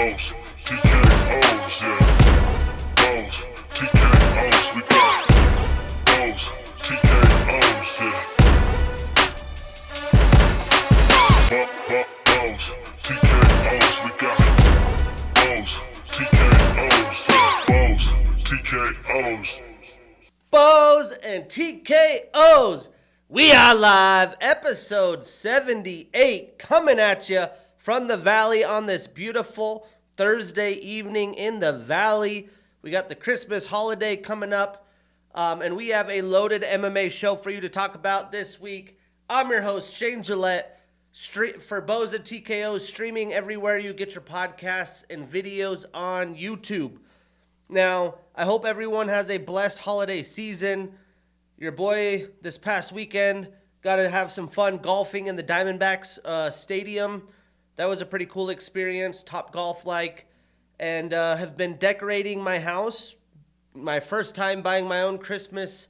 Bows, TKOs, yeah. Bows, TKOs, we got bows, TKOs, yeah. Bows, TKOs, we got bows, TKOs, yeah. Bows, TKOs. Bows and TKOs. We are live, episode 78, coming at you from the Valley on this beautiful Thursday evening in the Valley. We got the Christmas holiday coming up, and we have a loaded MMA show for you to talk about this week. I'm your host, Shane Gillette, for Bows and TKOs, streaming everywhere you get your podcasts and videos on YouTube. Now, I hope everyone has a blessed holiday season. Your boy, this past weekend, got to have some fun golfing in the Diamondbacks stadium. That was a pretty cool experience, Top Golf-like, and have been decorating my house. My first time buying my own Christmas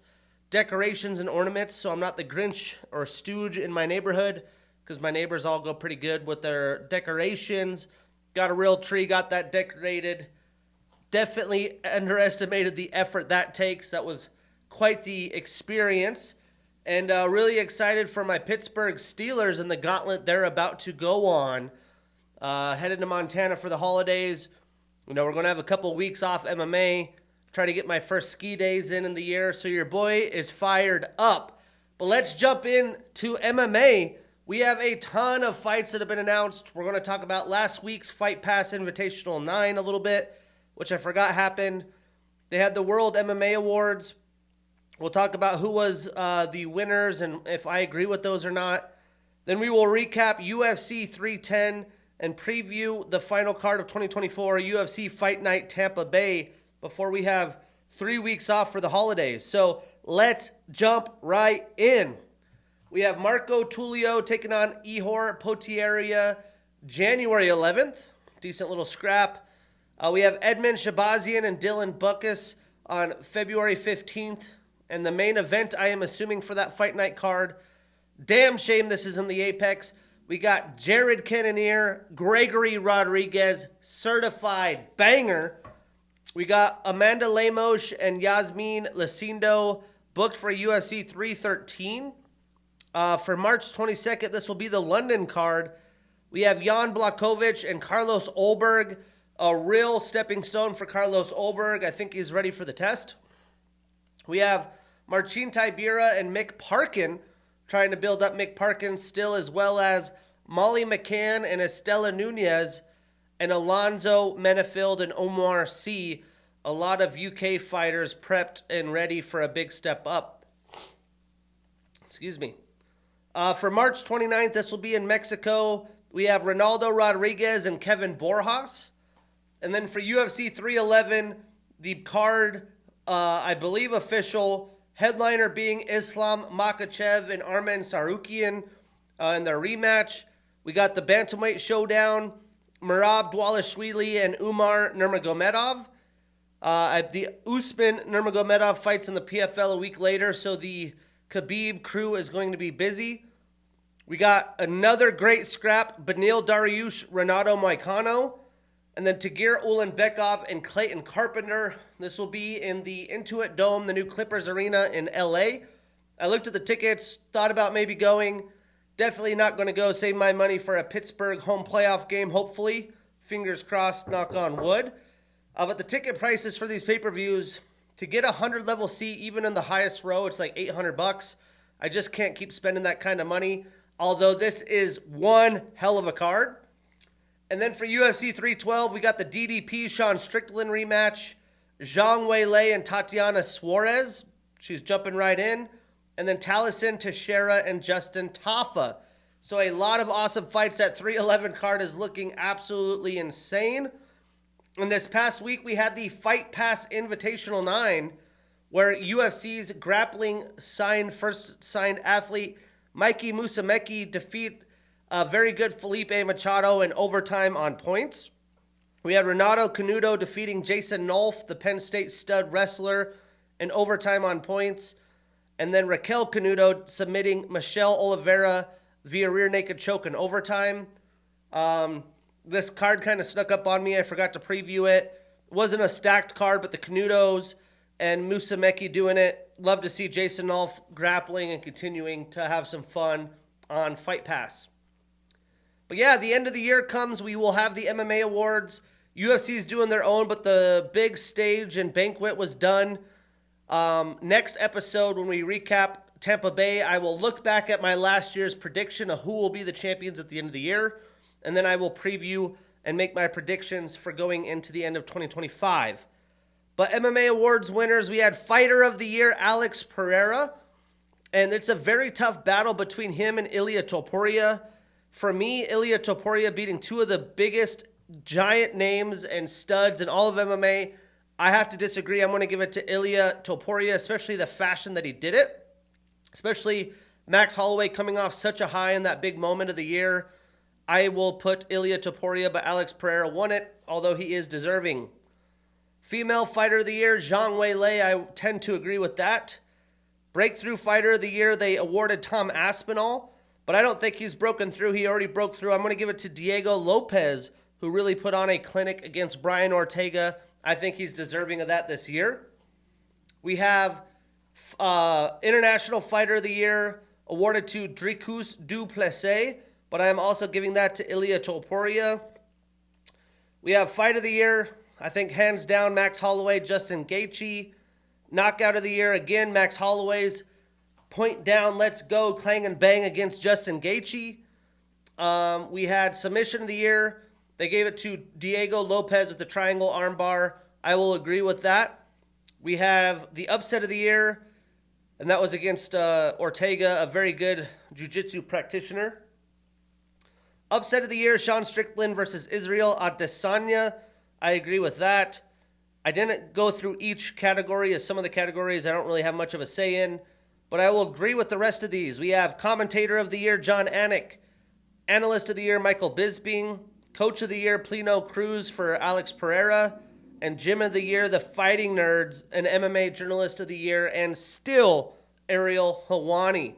decorations and ornaments, so I'm not the Grinch or Stooge in my neighborhood, because my neighbors all go pretty good with their decorations. Got a real tree, got that decorated. Definitely underestimated the effort that takes. That was quite the experience. And really excited for my Pittsburgh Steelers and the gauntlet they're about to go on. Headed to Montana for the holidays. You know, we're going to have a couple weeks off MMA. Try to get my first ski days in the year. So your boy is fired up. But let's jump into MMA. We have a ton of fights that have been announced. We're going to talk about last week's Fight Pass Invitational 9 a little bit, which I forgot happened. They had the World MMA Awards. We'll talk about who was the winners and if I agree with those or not. Then we will recap UFC 310 and preview the final card of 2024, UFC Fight Night Tampa Bay, before we have 3 weeks off for the holidays. So let's jump right in. We have Marco Tulio taking on Ihor Potieria January 11th. Decent little scrap. We have Edmund Shabazian and Dylan Buckus on February 15th. And the main event, I am assuming, for that fight night card, damn shame this is in the Apex. We got Jared Cannonier, Gregory Rodriguez, certified banger. We got Amanda Lemos and Yasmin Lacindo booked for UFC 313. For March 22nd, this will be the London card. We have Jan Blachowicz and Carlos Olberg. A real stepping stone for Carlos Olberg. I think he's ready for the test. We have Marcin Tybura and Mick Parkin trying to build up Mick Parkin still, as well as Molly McCann and Estela Nunez and Alonzo Menefield and Omar Sy. A lot of UK fighters prepped and ready for a big step up. Excuse me. For March 29th, this will be in Mexico. We have Ronaldo Rodriguez and Kevin Borjas. And then for UFC 311, the card, I believe official, headliner being Islam Makhachev and Armen Sarukian in their rematch. We got the Bantamweight Showdown, Merab Dvalishvili and Umar Nurmagomedov. The Usman Nurmagomedov fights in the PFL a week later, so the Khabib crew is going to be busy. We got another great scrap, Beneil Dariush, Renato Moicano. And then Tagir Ulanbekov and Clayton Carpenter. This will be in the Intuit Dome, the new Clippers Arena in LA. I looked at the tickets, thought about maybe going. Definitely not going to go save my money for a Pittsburgh home playoff game, hopefully. Fingers crossed, knock on wood. But the ticket prices for these pay-per-views, to get a 100-level seat, even in the highest row, it's like $800. I just can't keep spending that kind of money, although this is one hell of a card. And then for UFC 312, we got the DDP Sean Strickland rematch. Zhang Weilei and Tatiana Suarez. She's jumping right in. And then Taliesin Teixeira and Justin Tafa. So a lot of awesome fights. That 311 card is looking absolutely insane. And this past week, we had the Fight Pass Invitational 9, where UFC's Grappling first signed athlete Mikey Musumeci defeat a very good Felipe Machado in overtime on points. We had Renato Canuto defeating Jason Nolf, the Penn State stud wrestler, in overtime on points. And then Raquel Canuto submitting Michelle Oliveira via rear naked choke in overtime. this card kind of snuck up on me. I forgot to preview it. It wasn't a stacked card, but the Canudos and Musameki doing it. Love to see Jason Nolf grappling and continuing to have some fun on Fight Pass. But yeah, the end of the year comes. We will have the MMA awards. UFC's doing their own, but the big stage and banquet was done. Next episode, when we recap Tampa Bay, I will look back at my last year's prediction of who will be the champions at the end of the year. And then I will preview and make my predictions for going into the end of 2025. But MMA awards winners, we had Fighter of the Year, Alex Pereira. And it's a very tough battle between him and Ilia Topuria. For me, Ilia Topuria beating two of the biggest giant names and studs in all of MMA, I have to disagree. I'm going to give it to Ilia Topuria, especially the fashion that he did it. Especially Max Holloway coming off such a high in that big moment of the year. I will put Ilia Topuria, but Alex Pereira won it, although he is deserving. Female Fighter of the Year, Zhang Weilei, I tend to agree with that. Breakthrough Fighter of the Year, they awarded Tom Aspinall, but I don't think he's broken through. He already broke through. I'm going to give it to Diego Lopez, who really put on a clinic against Brian Ortega. I think he's deserving of that this year. We have International Fighter of the Year awarded to Dricus du Plessis, but I am also giving that to Ilia Topuria. We have Fight of the Year, I think hands down, Max Holloway, Justin Gaethje. Knockout of the Year, again, Max Holloway's point down, let's go, clang and bang against Justin Gaethje. We had Submission of the Year. They gave it to Diego Lopez with the triangle armbar. I will agree with that. We have the Upset of the Year, and that was against Ortega, a very good jiu-jitsu practitioner. Upset of the Year, Sean Strickland versus Israel Adesanya. I agree with that. I didn't go through each category, as some of the categories I don't really have much of a say in, but I will agree with the rest of these. We have Commentator of the Year, John Anik. Analyst of the Year, Michael Bisping. Coach of the Year, Plino Cruz for Alex Pereira. And Gym of the Year, the Fighting Nerds, and MMA Journalist of the Year, and still Ariel Helwani.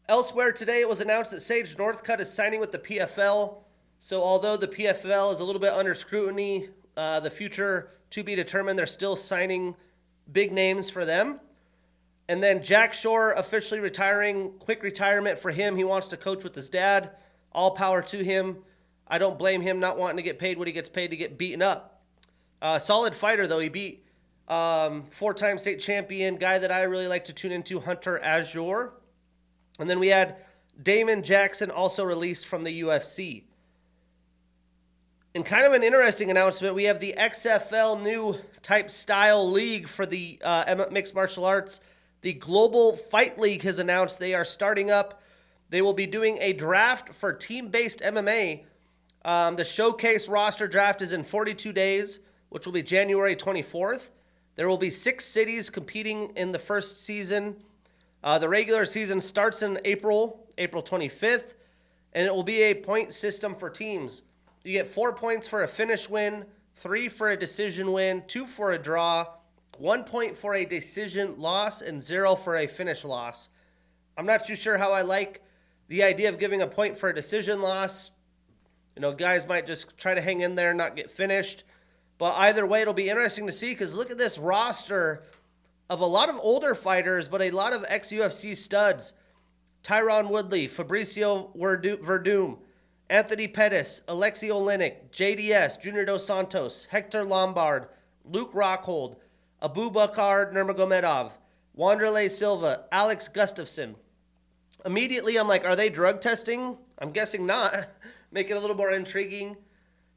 Elsewhere today, it was announced that Sage Northcutt is signing with the PFL. So although the PFL is a little bit under scrutiny, the future to be determined, they're still signing big names for them. And then Jack Shore officially retiring, quick retirement for him. He wants to coach with his dad. All power to him. I don't blame him not wanting to get paid what he gets paid to get beaten up. Solid fighter, though. He beat four-time state champion, guy that I really like to tune into, Hunter Azure. And then we had Damon Jackson also released from the UFC. In kind of an interesting announcement, we have the XFL new type style league for the mixed martial arts. The Global Fight League has announced they are starting up. They will be doing a draft for team-based MMA. The showcase roster draft is in 42 days, which will be January 24th. There will be 6 cities competing in the first season. The regular season starts in April 25th, and it will be a point system for teams. You get 4 points for a finish win, 3 for a decision win, 2 for a draw, 1 point for a decision loss, and 0 for a finish loss. I'm not too sure how I like the idea of giving a point for a decision loss. You know, guys might just try to hang in there and not get finished. But either way, it'll be interesting to see, because look at this roster of a lot of older fighters, but a lot of ex-UFC studs. Tyron Woodley, Fabricio Verdum, Anthony Pettis, Alexei Oleinik, JDS, Junior Dos Santos, Hector Lombard, Luke Rockhold, Abubakar Nurmagomedov, Wanderlei Silva, Alex Gustafsson. Immediately, I'm like, are they drug testing? I'm guessing not. Make it a little more intriguing.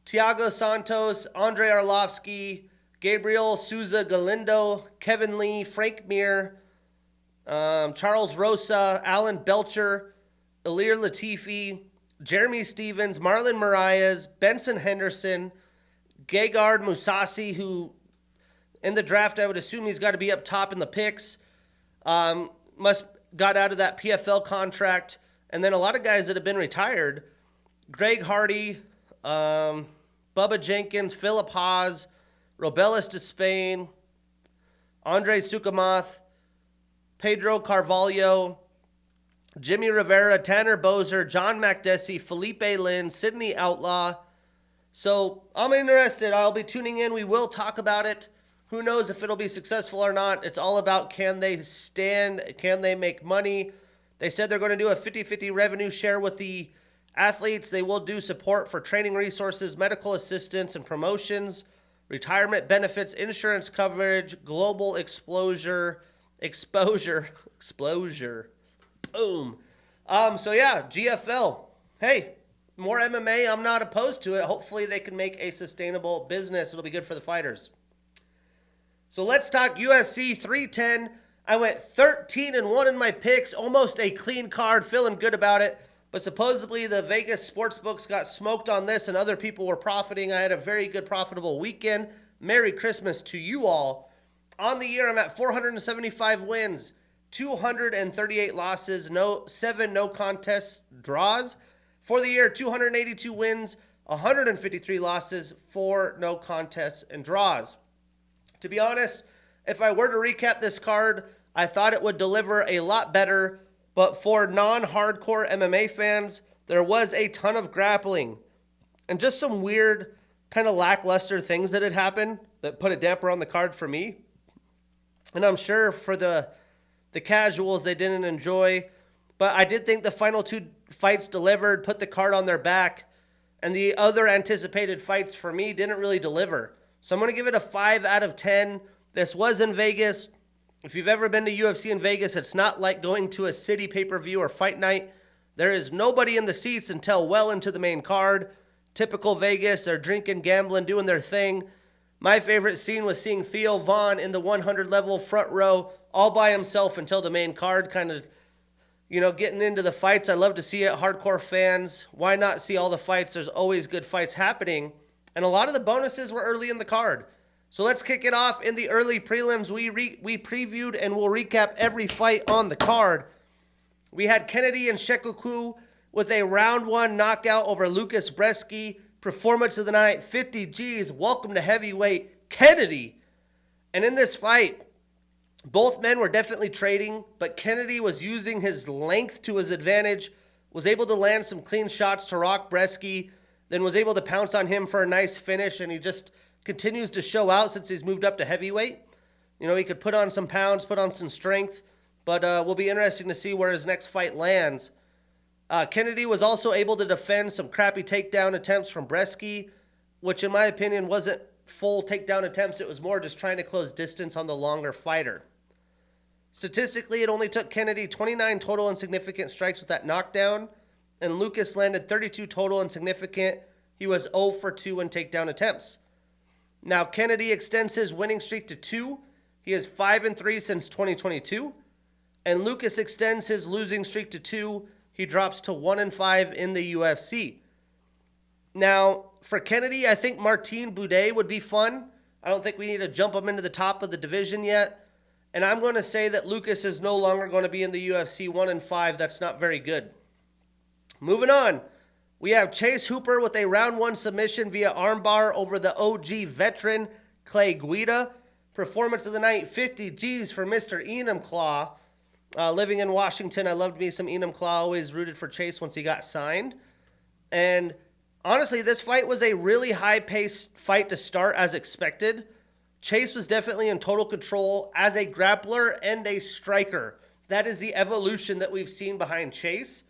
Thiago Santos, Andre Arlovsky, Gabriel Souza Galindo, Kevin Lee, Frank Mir, Charles Rosa, Alan Belcher, Ilir Latifi, Jeremy Stevens, Marlon Moraes, Benson Henderson, Gegard Mousasi, who in the draft I would assume he's got to be up top in the picks. Got out of that PFL contract. And then a lot of guys that have been retired. Greg Hardy, Bubba Jenkins, Philip Haas, Robelis Despain, Andre Sukumath, Pedro Carvalho, Jimmy Rivera, Tanner Boser, John Makdessi, Felipe Lin, Sidney Outlaw. So I'm interested. I'll be tuning in. We will talk about it. Who knows if it'll be successful or not. It's all about can they stand, can they make money. They said they're going to do a 50-50 revenue share with the athletes. They will do support for training resources, medical assistance and promotions, retirement benefits, insurance coverage, global exposure. Boom. So yeah, GFL. Hey, more MMA. I'm not opposed to it. Hopefully they can make a sustainable business. It'll be good for the fighters. So let's talk UFC 310. I went 13-1 in my picks, almost a clean card, feeling good about it. But supposedly the Vegas sportsbooks got smoked on this and other people were profiting. I had a very good profitable weekend. Merry Christmas to you all. On the year, I'm at 475 wins, 238 losses, 7 no contest draws. For the year, 282 wins, 153 losses, 4 no contests and draws. To be honest, if I were to recap this card, I thought it would deliver a lot better. But for non-hardcore MMA fans, there was a ton of grappling and just some weird kind of lackluster things that had happened that put a damper on the card for me. And I'm sure for the casuals, they didn't enjoy. But I did think the final 2 fights delivered, put the card on their back. And the other anticipated fights for me didn't really deliver. So I'm going to give it a 5 out of 10. This was in Vegas. If you've ever been to UFC in Vegas, it's not like going to a city pay-per-view or fight night. There is nobody in the seats until well into the main card. Typical Vegas, they're drinking, gambling, doing their thing. My favorite scene was seeing Theo Vaughn in the 100 level front row all by himself until the main card, kind of, getting into the fights. I love to see it. Hardcore fans, why not see all the fights? There's always good fights happening. And a lot of the bonuses were early in the card. So let's kick it off. In the early prelims, we previewed and we'll recap every fight on the card. We had Kennedy and Shekuku with a round 1 knockout over Lucas Bresky. Performance of the night, 50 G's. Welcome to heavyweight, Kennedy. And in this fight, both men were definitely trading, but Kennedy was using his length to his advantage, was able to land some clean shots to rock Bresky, then was able to pounce on him for a nice finish, and he just continues to show out since he's moved up to heavyweight. He could put on some pounds, put on some strength, but will be interesting to see where his next fight lands. Kennedy was also able to defend some crappy takedown attempts from Bresky, which in my opinion wasn't full takedown attempts. It was more just trying to close distance on the longer fighter. Statistically, it only took Kennedy 29 total and significant strikes with that knockdown, and Lucas landed 32 total and significant. He was 0 for 2 in takedown attempts. Now, Kennedy extends his winning streak to 2. He is 5-3 since 2022. And Lucas extends his losing streak to 2. He drops to 1-5 in the UFC. Now, for Kennedy, I think Martin Boudet would be fun. I don't think we need to jump him into the top of the division yet. And I'm going to say that Lucas is no longer going to be in the UFC 1-5. That's not very good. Moving on. We have Chase Hooper with a round 1 submission via armbar over the OG veteran Clay Guida. Performance of the night, 50 G's for Mr. Enumclaw. Living in Washington, I loved me some Enumclaw. Always rooted for Chase once he got signed. And honestly, this fight was a really high-paced fight to start as expected. Chase was definitely in total control as a grappler and a striker. That is the evolution that we've seen behind Chase.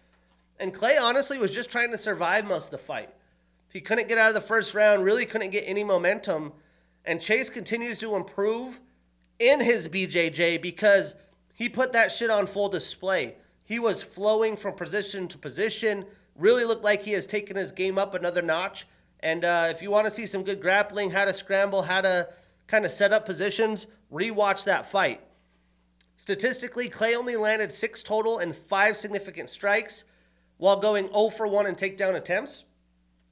And Clay, honestly, was just trying to survive most of the fight. He couldn't get out of the first round, really couldn't get any momentum. And Chase continues to improve in his BJJ because he put that shit on full display. He was flowing from position to position, really looked like he has taken his game up another notch. And if you want to see some good grappling, how to scramble, how to kind of set up positions, rewatch that fight. Statistically, Clay only landed 6 total and 5 significant strikes, while going 0 for 1 in takedown attempts.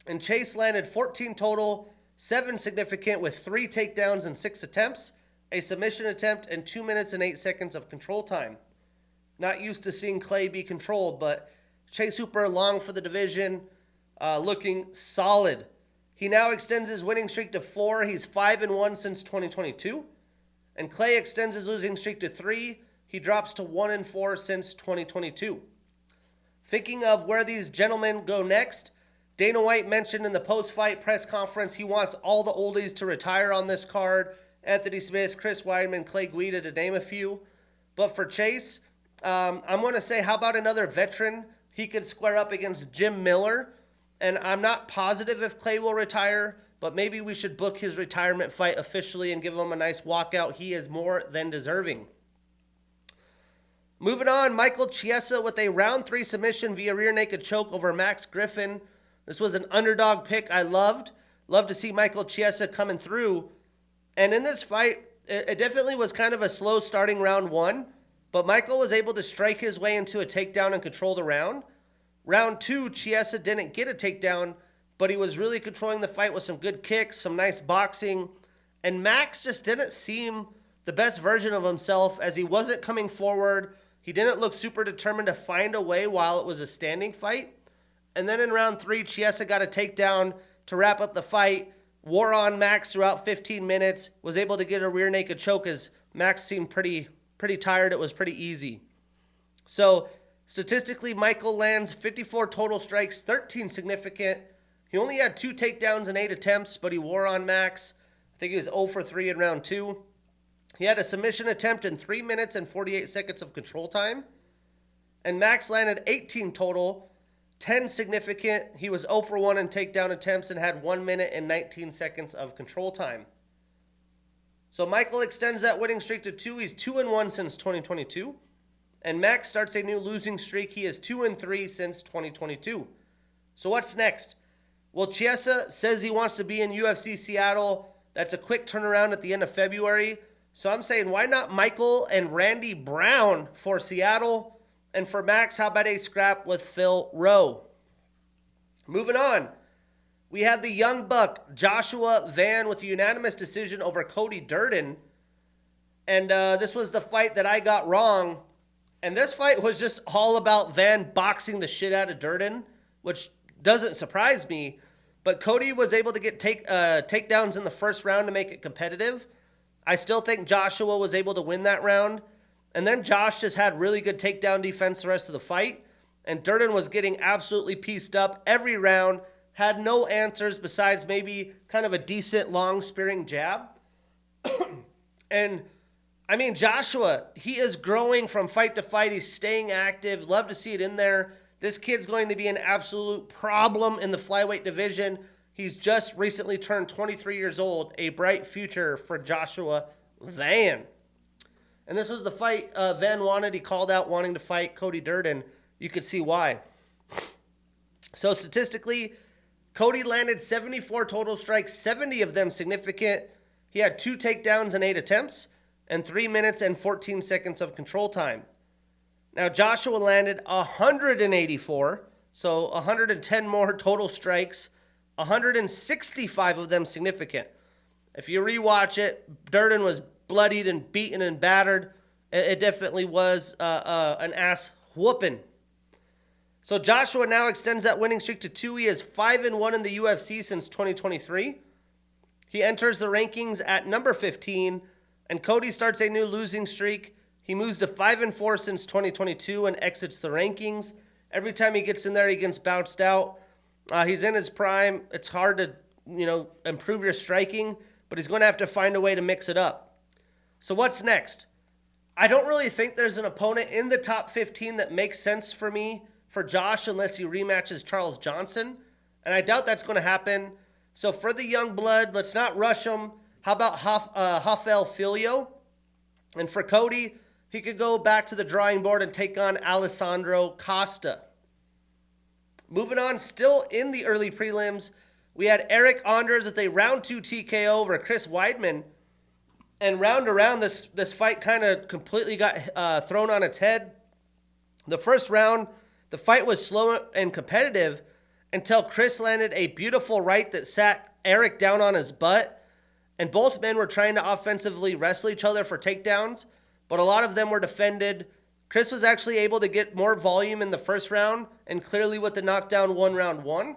And Chase landed 14 total, 7 significant with 3 takedowns and 6 attempts, a submission attempt, and 2 minutes and 8 seconds of control time. Not used to seeing Clay be controlled, but Chase Hooper long for the division, looking solid. He now extends his winning streak to 4. He's 5-1 since 2022. And Clay extends his losing streak to 3. He drops to 1-4 since 2022. Thinking of where these gentlemen go next, Dana White mentioned in the post-fight press conference he wants all the oldies to retire on this card. Anthony Smith, Chris Weidman, Clay Guida, to name a few. But for Chase, I'm going to say, how about another veteran? He could square up against Jim Miller. And I'm not positive if Clay will retire, but maybe we should book his retirement fight officially and give him a nice walkout. He is more than deserving. Moving on, Michael Chiesa with a round 3 submission via rear naked choke over Max Griffin. This was an underdog pick I loved. Loved to see Michael Chiesa coming through. And in this fight, it definitely was kind of a slow starting round 1, but Michael was able to strike his way into a takedown and control the round. Round 2, Chiesa didn't get a takedown, but he was really controlling the fight with some good kicks, some nice boxing. And Max just didn't seem the best version of himself as he wasn't coming forward. He didn't look super determined to find a way while it was a standing fight. And then in round 3, Chiesa got a takedown to wrap up the fight, wore on Max throughout 15 minutes, was able to get a rear naked choke as Max seemed pretty tired. It was pretty easy. So statistically, Michael lands 54 total strikes, 13 significant. He only had 2 takedowns in 8 attempts, but he wore on Max. I think he was 0 for 3 in round 2. He had a submission attempt in 3 minutes and 48 seconds of control time. And Max landed 18 total, 10 significant. He was 0 for 1 in takedown attempts and had 1 minute and 19 seconds of control time. So Michael extends that winning streak to 2. He's 2-1 since 2022. And Max starts a new losing streak. He is 2-3 since 2022. So what's next? Well, Chiesa says he wants to be in UFC Seattle. That's a quick turnaround at the end of February. So I'm saying, why not Michael and Randy Brown for Seattle? And for Max, how about a scrap with Phil Rowe? Moving on. We had the young buck, Joshua Van, with a unanimous decision over Cody Durden. And this was the fight that I got wrong. And this fight was just all about Van boxing the shit out of Durden, which doesn't surprise me. But Cody was able to get takedowns in the first round to make it competitive. I still think Joshua was able to win that round. And then Josh just had really good takedown defense the rest of the fight. And Durden was getting absolutely pieced up every round, had no answers besides maybe kind of a decent long spearing jab. And I mean, Joshua, he is growing from fight to fight. He's staying active. Love to see it in there. This kid's going to be an absolute problem in the flyweight division. He's just recently turned 23 years old. A bright future for Joshua Van. And this was the fight Van wanted. He called out wanting to fight Cody Durden. You could see why. So statistically, Cody landed 74 total strikes, 70 of them significant. He had 2 takedowns in 8 attempts and 3 minutes and 14 seconds of control time. Now Joshua landed 184, so 110 more total strikes, 165 of them significant. If you rewatch it, Durden was bloodied and beaten and battered. It definitely was an ass whooping. So Joshua now extends that winning streak to 2. He is 5-1 in the UFC since 2023. He enters the rankings at number 15, and Cody starts a new losing streak. He moves to 5-4 since 2022 and exits the rankings. Every time he gets in there, he gets bounced out. He's in his prime. It's hard to, improve your striking, but he's going to have to find a way to mix it up. So what's next? I don't really think there's an opponent in the top 15 that makes sense for me for Josh unless he rematches Charles Johnson, and I doubt that's going to happen. So for the young blood, let's not rush him. How about Rafael Filho? And for Cody, he could go back to the drawing board and take on Alessandro Costa. Moving on, still in the early prelims, we had Eric Anders with a round 2 TKO over Chris Weidman. And round to round, this fight kind of completely got thrown on its head. The first round, the fight was slow and competitive until Chris landed a beautiful right that sat Eric down on his butt. And both men were trying to offensively wrestle each other for takedowns, but a lot of them were defended. Chris was actually able to get more volume in the first round and clearly with the knockdown won round 1.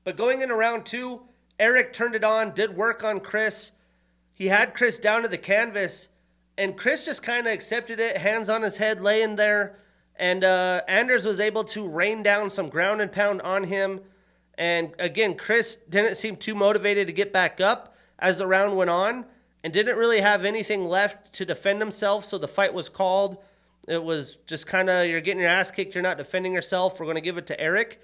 But going into round 2, Eric turned it on, did work on Chris. He had Chris down to the canvas, and Chris just kind of accepted it, hands on his head, laying there. And Anders was able to rain down some ground and pound on him. And again, Chris didn't seem too motivated to get back up as the round went on and didn't really have anything left to defend himself. So the fight was called. It was just kind of, you're getting your ass kicked. You're not defending yourself. We're going to give it to Eric.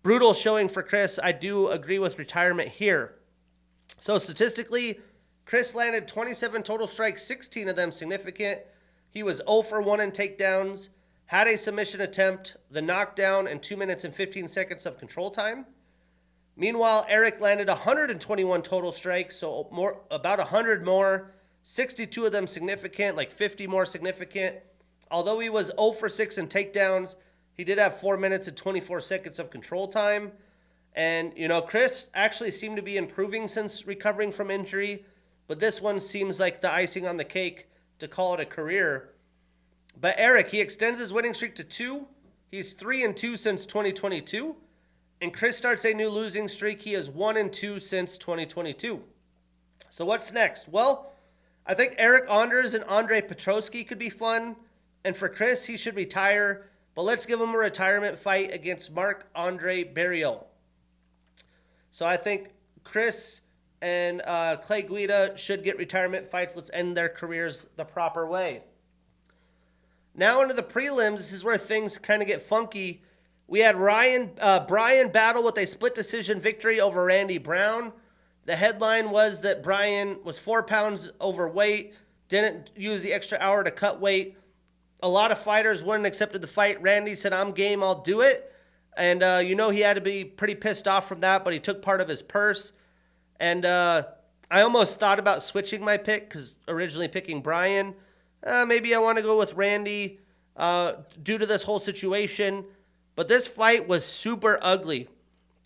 Brutal showing for Chris. I do agree with retirement here. So statistically, Chris landed 27 total strikes, 16 of them significant. He was 0 for 1 in takedowns, had a submission attempt, the knockdown, and 2 minutes and 15 seconds of control time. Meanwhile, Eric landed 121 total strikes, so about 100 more, 62 of them significant, like 50 more significant. Although he was 0 for 6 in takedowns, he did have 4 minutes and 24 seconds of control time. And, Chris actually seemed to be improving since recovering from injury, but this one seems like the icing on the cake to call it a career. But Eric, he extends his winning streak to 2. He's 3-2 since 2022. And Chris starts a new losing streak. He is 1-2 since 2022. So what's next? Well, I think Eric Anders and Andre Petroski could be fun. And for Chris, he should retire. But let's give him a retirement fight against Marc-Andre Barriault. So I think Chris and Clay Guida should get retirement fights. Let's end their careers the proper way. Now into the prelims. This is where things kind of get funky. We had Brian battle with a split decision victory over Randy Brown. The headline was that Brian was 4 pounds overweight, didn't use the extra hour to cut weight. A lot of fighters wouldn't accept the fight. Randy said, "I'm game, I'll do it." And he had to be pretty pissed off from that, but he took part of his purse. And I almost thought about switching my pick because originally picking Brian. Maybe I want to go with Randy due to this whole situation. But this fight was super ugly.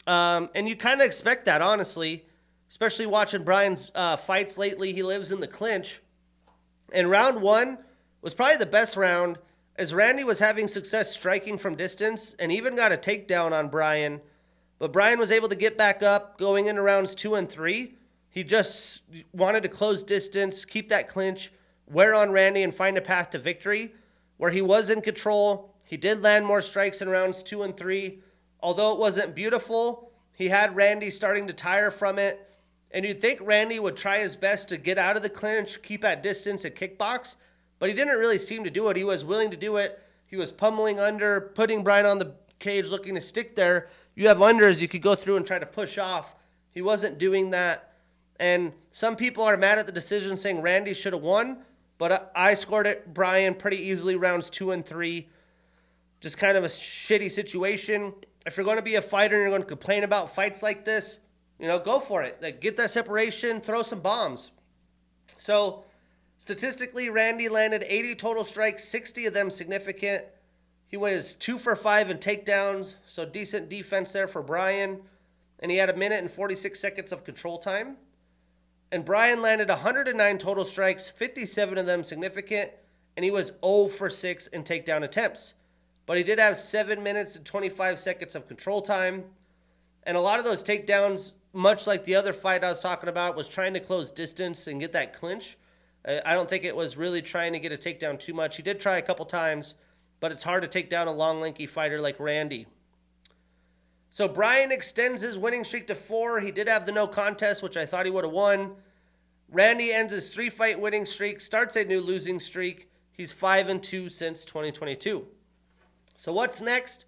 And you kind of expect that, honestly, especially watching Brian's fights lately. He lives in the clinch. And round 1 was probably the best round as Randy was having success striking from distance and even got a takedown on Brian. But Brian was able to get back up going into rounds 2 and 3. He just wanted to close distance, keep that clinch, wear on Randy, and find a path to victory where he was in control. He did land more strikes in rounds 2 and 3. Although it wasn't beautiful, he had Randy starting to tire from it. And you'd think Randy would try his best to get out of the clinch, keep at distance, and kickbox. But he didn't really seem to do it. He was willing to do it. He was pummeling under, putting Brian on the cage, looking to stick there. You have unders you could go through and try to push off. He wasn't doing that. And some people are mad at the decision, saying Randy should have won. But I scored it Brian pretty easily, rounds 2 and 3. Just kind of a shitty situation. If you're going to be a fighter and you're going to complain about fights like this, go for it. Like, get that separation, throw some bombs. So statistically, Randy landed 80 total strikes, 60 of them significant. He was 2 for 5 in takedowns, so decent defense there for Brian. And he had 1 minute and 46 seconds of control time. And Brian landed 109 total strikes, 57 of them significant, and he was 0 for 6 in takedown attempts. But he did have 7 minutes and 25 seconds of control time. And a lot of those takedowns, much like the other fight I was talking about, was trying to close distance and get that clinch. I don't think it was really trying to get a takedown too much. He did try a couple times, but it's hard to take down a long, lanky fighter like Randy. So Brian extends his winning streak to 4. He did have the no contest, which I thought he would have won. Randy ends his 3-fight winning streak, starts a new losing streak. He's 5-2 since 2022. So what's next?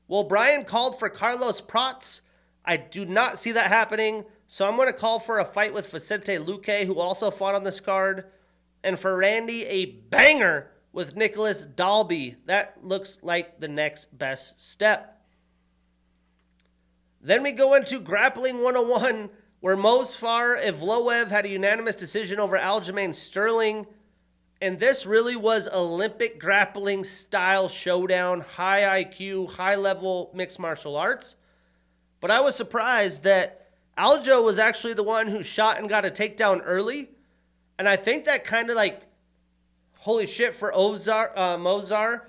Well, Brian called for Carlos Prats. I do not see that happening. So I'm going to call for a fight with Vicente Luque, who also fought on this card. And for Randy, a banger with Nicholas Dalby. That looks like the next best step. Then we go into Grappling 101, where Movsar Evloev had a unanimous decision over Aljamain Sterling. And this really was Olympic grappling style showdown, high IQ, high level mixed martial arts. But I was surprised that Aljo was actually the one who shot and got a takedown early. And I think that kind of like, holy shit for Movsar,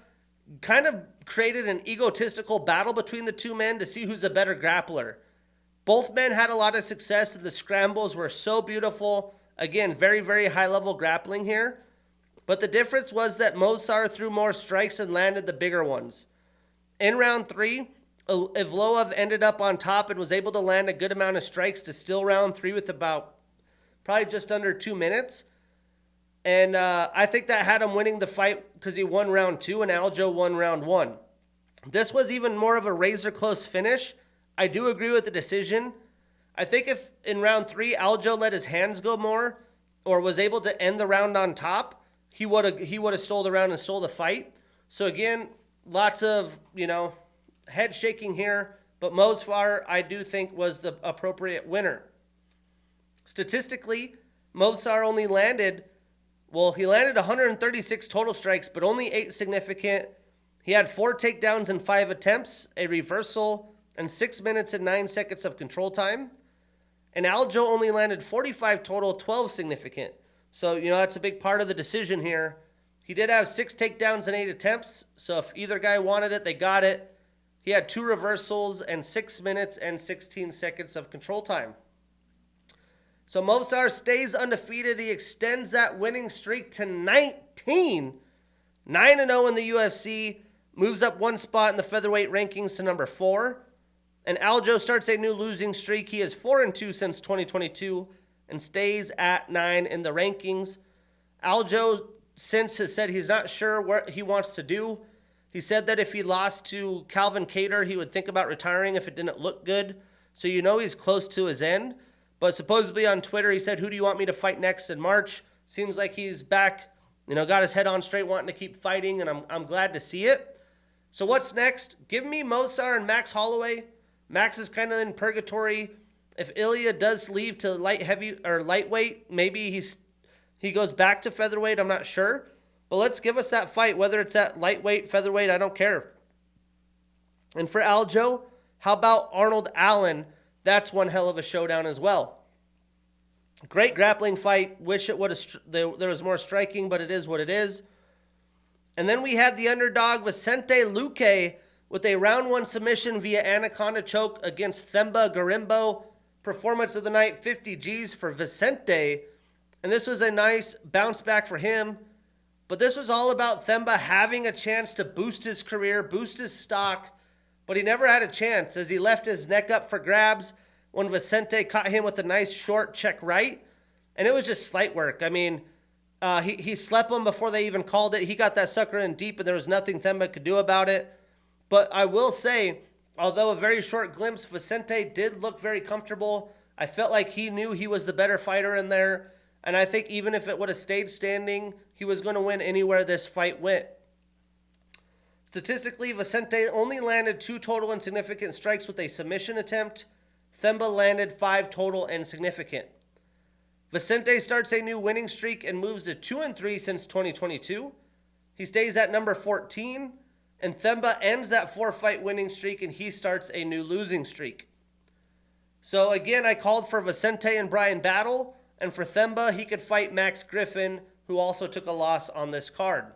kind of created an egotistical battle between the two men to see who's a better grappler. Both men had a lot of success and the scrambles were so beautiful. Again, very, very high level grappling here. But the difference was that Mozart threw more strikes and landed the bigger ones. In round 3, Evloev ended up on top and was able to land a good amount of strikes to steal round 3 with about probably just under 2 minutes. And I think that had him winning the fight because he won round 2 and Aljo won round 1. This was even more of a razor-close finish. I do agree with the decision. I think if in round 3 Aljo let his hands go more or was able to end the round on top, he would have stole the round and stole the fight. So again, lots of, head shaking here, but Mozart, I do think, was the appropriate winner. Statistically, Mozart only landed 136 total strikes, but only 8 significant. He had 4 takedowns in 5 attempts, a reversal, and 6 minutes and 9 seconds of control time. And Aljo only landed 45 total, 12 significant. So, that's a big part of the decision here. He did have 6 takedowns and 8 attempts. So if either guy wanted it, they got it. He had 2 reversals and 6 minutes and 16 seconds of control time. So Mozart stays undefeated. He extends that winning streak to 19. 9-0 in the UFC. Moves up 1 spot in the featherweight rankings to number 4. And Aljo starts a new losing streak. He is 4-2 since 2022 and stays at 9 in the rankings. Aljo since has said he's not sure what he wants to do. He said that if he lost to Calvin Kattar, he would think about retiring if it didn't look good. So he's close to his end. But supposedly on Twitter, he said, "Who do you want me to fight next in March?" Seems like he's back, got his head on straight, wanting to keep fighting, and I'm glad to see it. So what's next? Give me Mozart and Max Holloway. Max is kind of in purgatory. If Ilya does leave to lightweight, maybe he goes back to featherweight. I'm not sure. But let's give us that fight, whether it's at lightweight, featherweight, I don't care. And for Aljo, how about Arnold Allen? That's one hell of a showdown as well. Great grappling fight. Wish it would have there was more striking, but it is what it is. And then we had the underdog Vicente Luque with a round 1 submission via anaconda choke against Themba Gorimbo. Performance of the night, 50 G's for Vicente. And this was a nice bounce back for him. But this was all about Themba having a chance to boost his career, boost his stock. But he never had a chance as he left his neck up for grabs when Vicente caught him with a nice short check right. And it was just slight work. I mean, he slept him before they even called it. He got that sucker in deep and there was nothing Themba could do about it. But I will say, although a very short glimpse, Vicente did look very comfortable. I felt like he knew he was the better fighter in there. And I think even if it would have stayed standing, he was going to win anywhere this fight went. Statistically, Vicente only landed 2 total and significant strikes with a submission attempt. Themba landed 5 total and significant. Vicente starts a new winning streak and moves to 2-3 since 2022. He stays at number 14. And Themba ends that 4-fight winning streak and he starts a new losing streak. So again, I called for Vicente and Brian Battle. And for Themba, he could fight Max Griffin, who also took a loss on this card.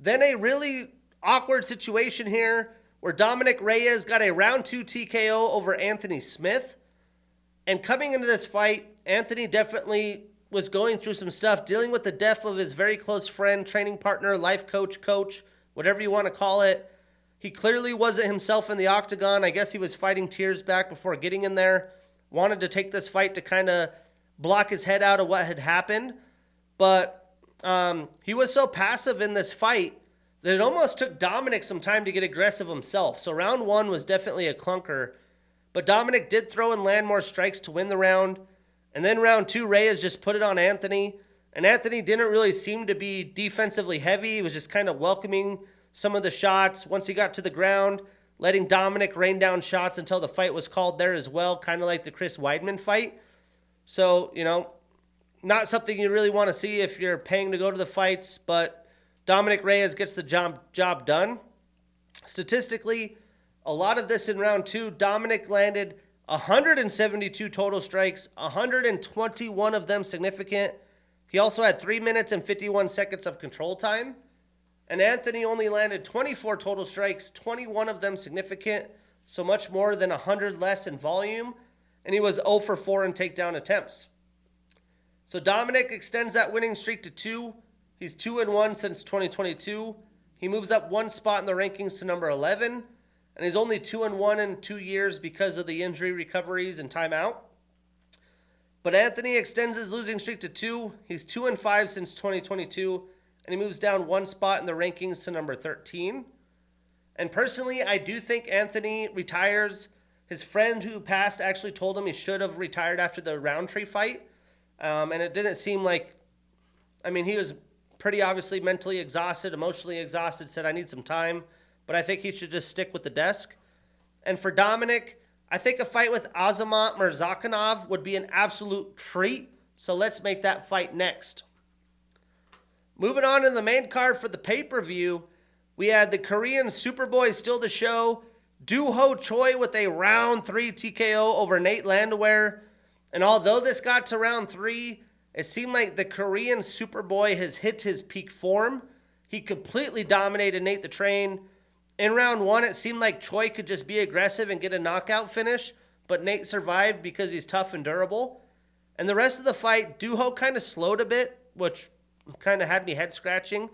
Then a really awkward situation here where Dominic Reyes got a round 2 TKO over Anthony Smith. And coming into this fight, Anthony definitely was going through some stuff, dealing with the death of his very close friend, training partner, life coach, whatever you want to call it. He clearly wasn't himself in the octagon. I guess he was fighting tears back before getting in there. Wanted to take this fight to kind of block his head out of what had happened. But he was so passive in this fight that it almost took Dominic some time to get aggressive himself. So round 1 was definitely a clunker. But Dominic did throw and land more strikes to win the round. And then round 2, Reyes just put it on Anthony. And Anthony didn't really seem to be defensively heavy. He was just kind of welcoming some of the shots. Once he got to the ground, letting Dominic rain down shots until the fight was called there as well, kind of like the Chris Weidman fight. So, not something you really want to see if you're paying to go to the fights, but Dominic Reyes gets the job done. Statistically, a lot of this in round 2, Dominic landed 172 total strikes, 121 of them significant. He also had 3 minutes and 51 seconds of control time. And Anthony only landed 24 total strikes, 21 of them significant, so much more than 100 less in volume. And he was 0 for 4 in takedown attempts. So Dominic extends that winning streak to 2. He's 2-1 since 2022. He moves up 1 spot in the rankings to number 11. And he's only 2-1 in 2 years because of the injury recoveries and timeout. But Anthony extends his losing streak to 2. He's 2-5 since 2022. And he moves down 1 spot in the rankings to number 13. And personally, I do think Anthony retires. His friend who passed actually told him he should have retired after the Roundtree fight. And it didn't seem like, he was pretty obviously mentally exhausted, emotionally exhausted, said, I need some time. But I think he should just stick with the desk. And for Dominic, I think a fight with Azamat Murzakanov would be an absolute treat. So let's make that fight next. Moving on to the main card for the pay-per-view, we had the Korean Superboy still to show. Do-Ho Choi with a round 3 TKO over Nate Landwehr. And although this got to round 3, it seemed like the Korean Superboy has hit his peak form. He completely dominated Nate the Train. In round 1, it seemed like Choi could just be aggressive and get a knockout finish, but Nate survived because he's tough and durable. And the rest of the fight, Do-Ho kind of slowed a bit, which kind of had me head scratching.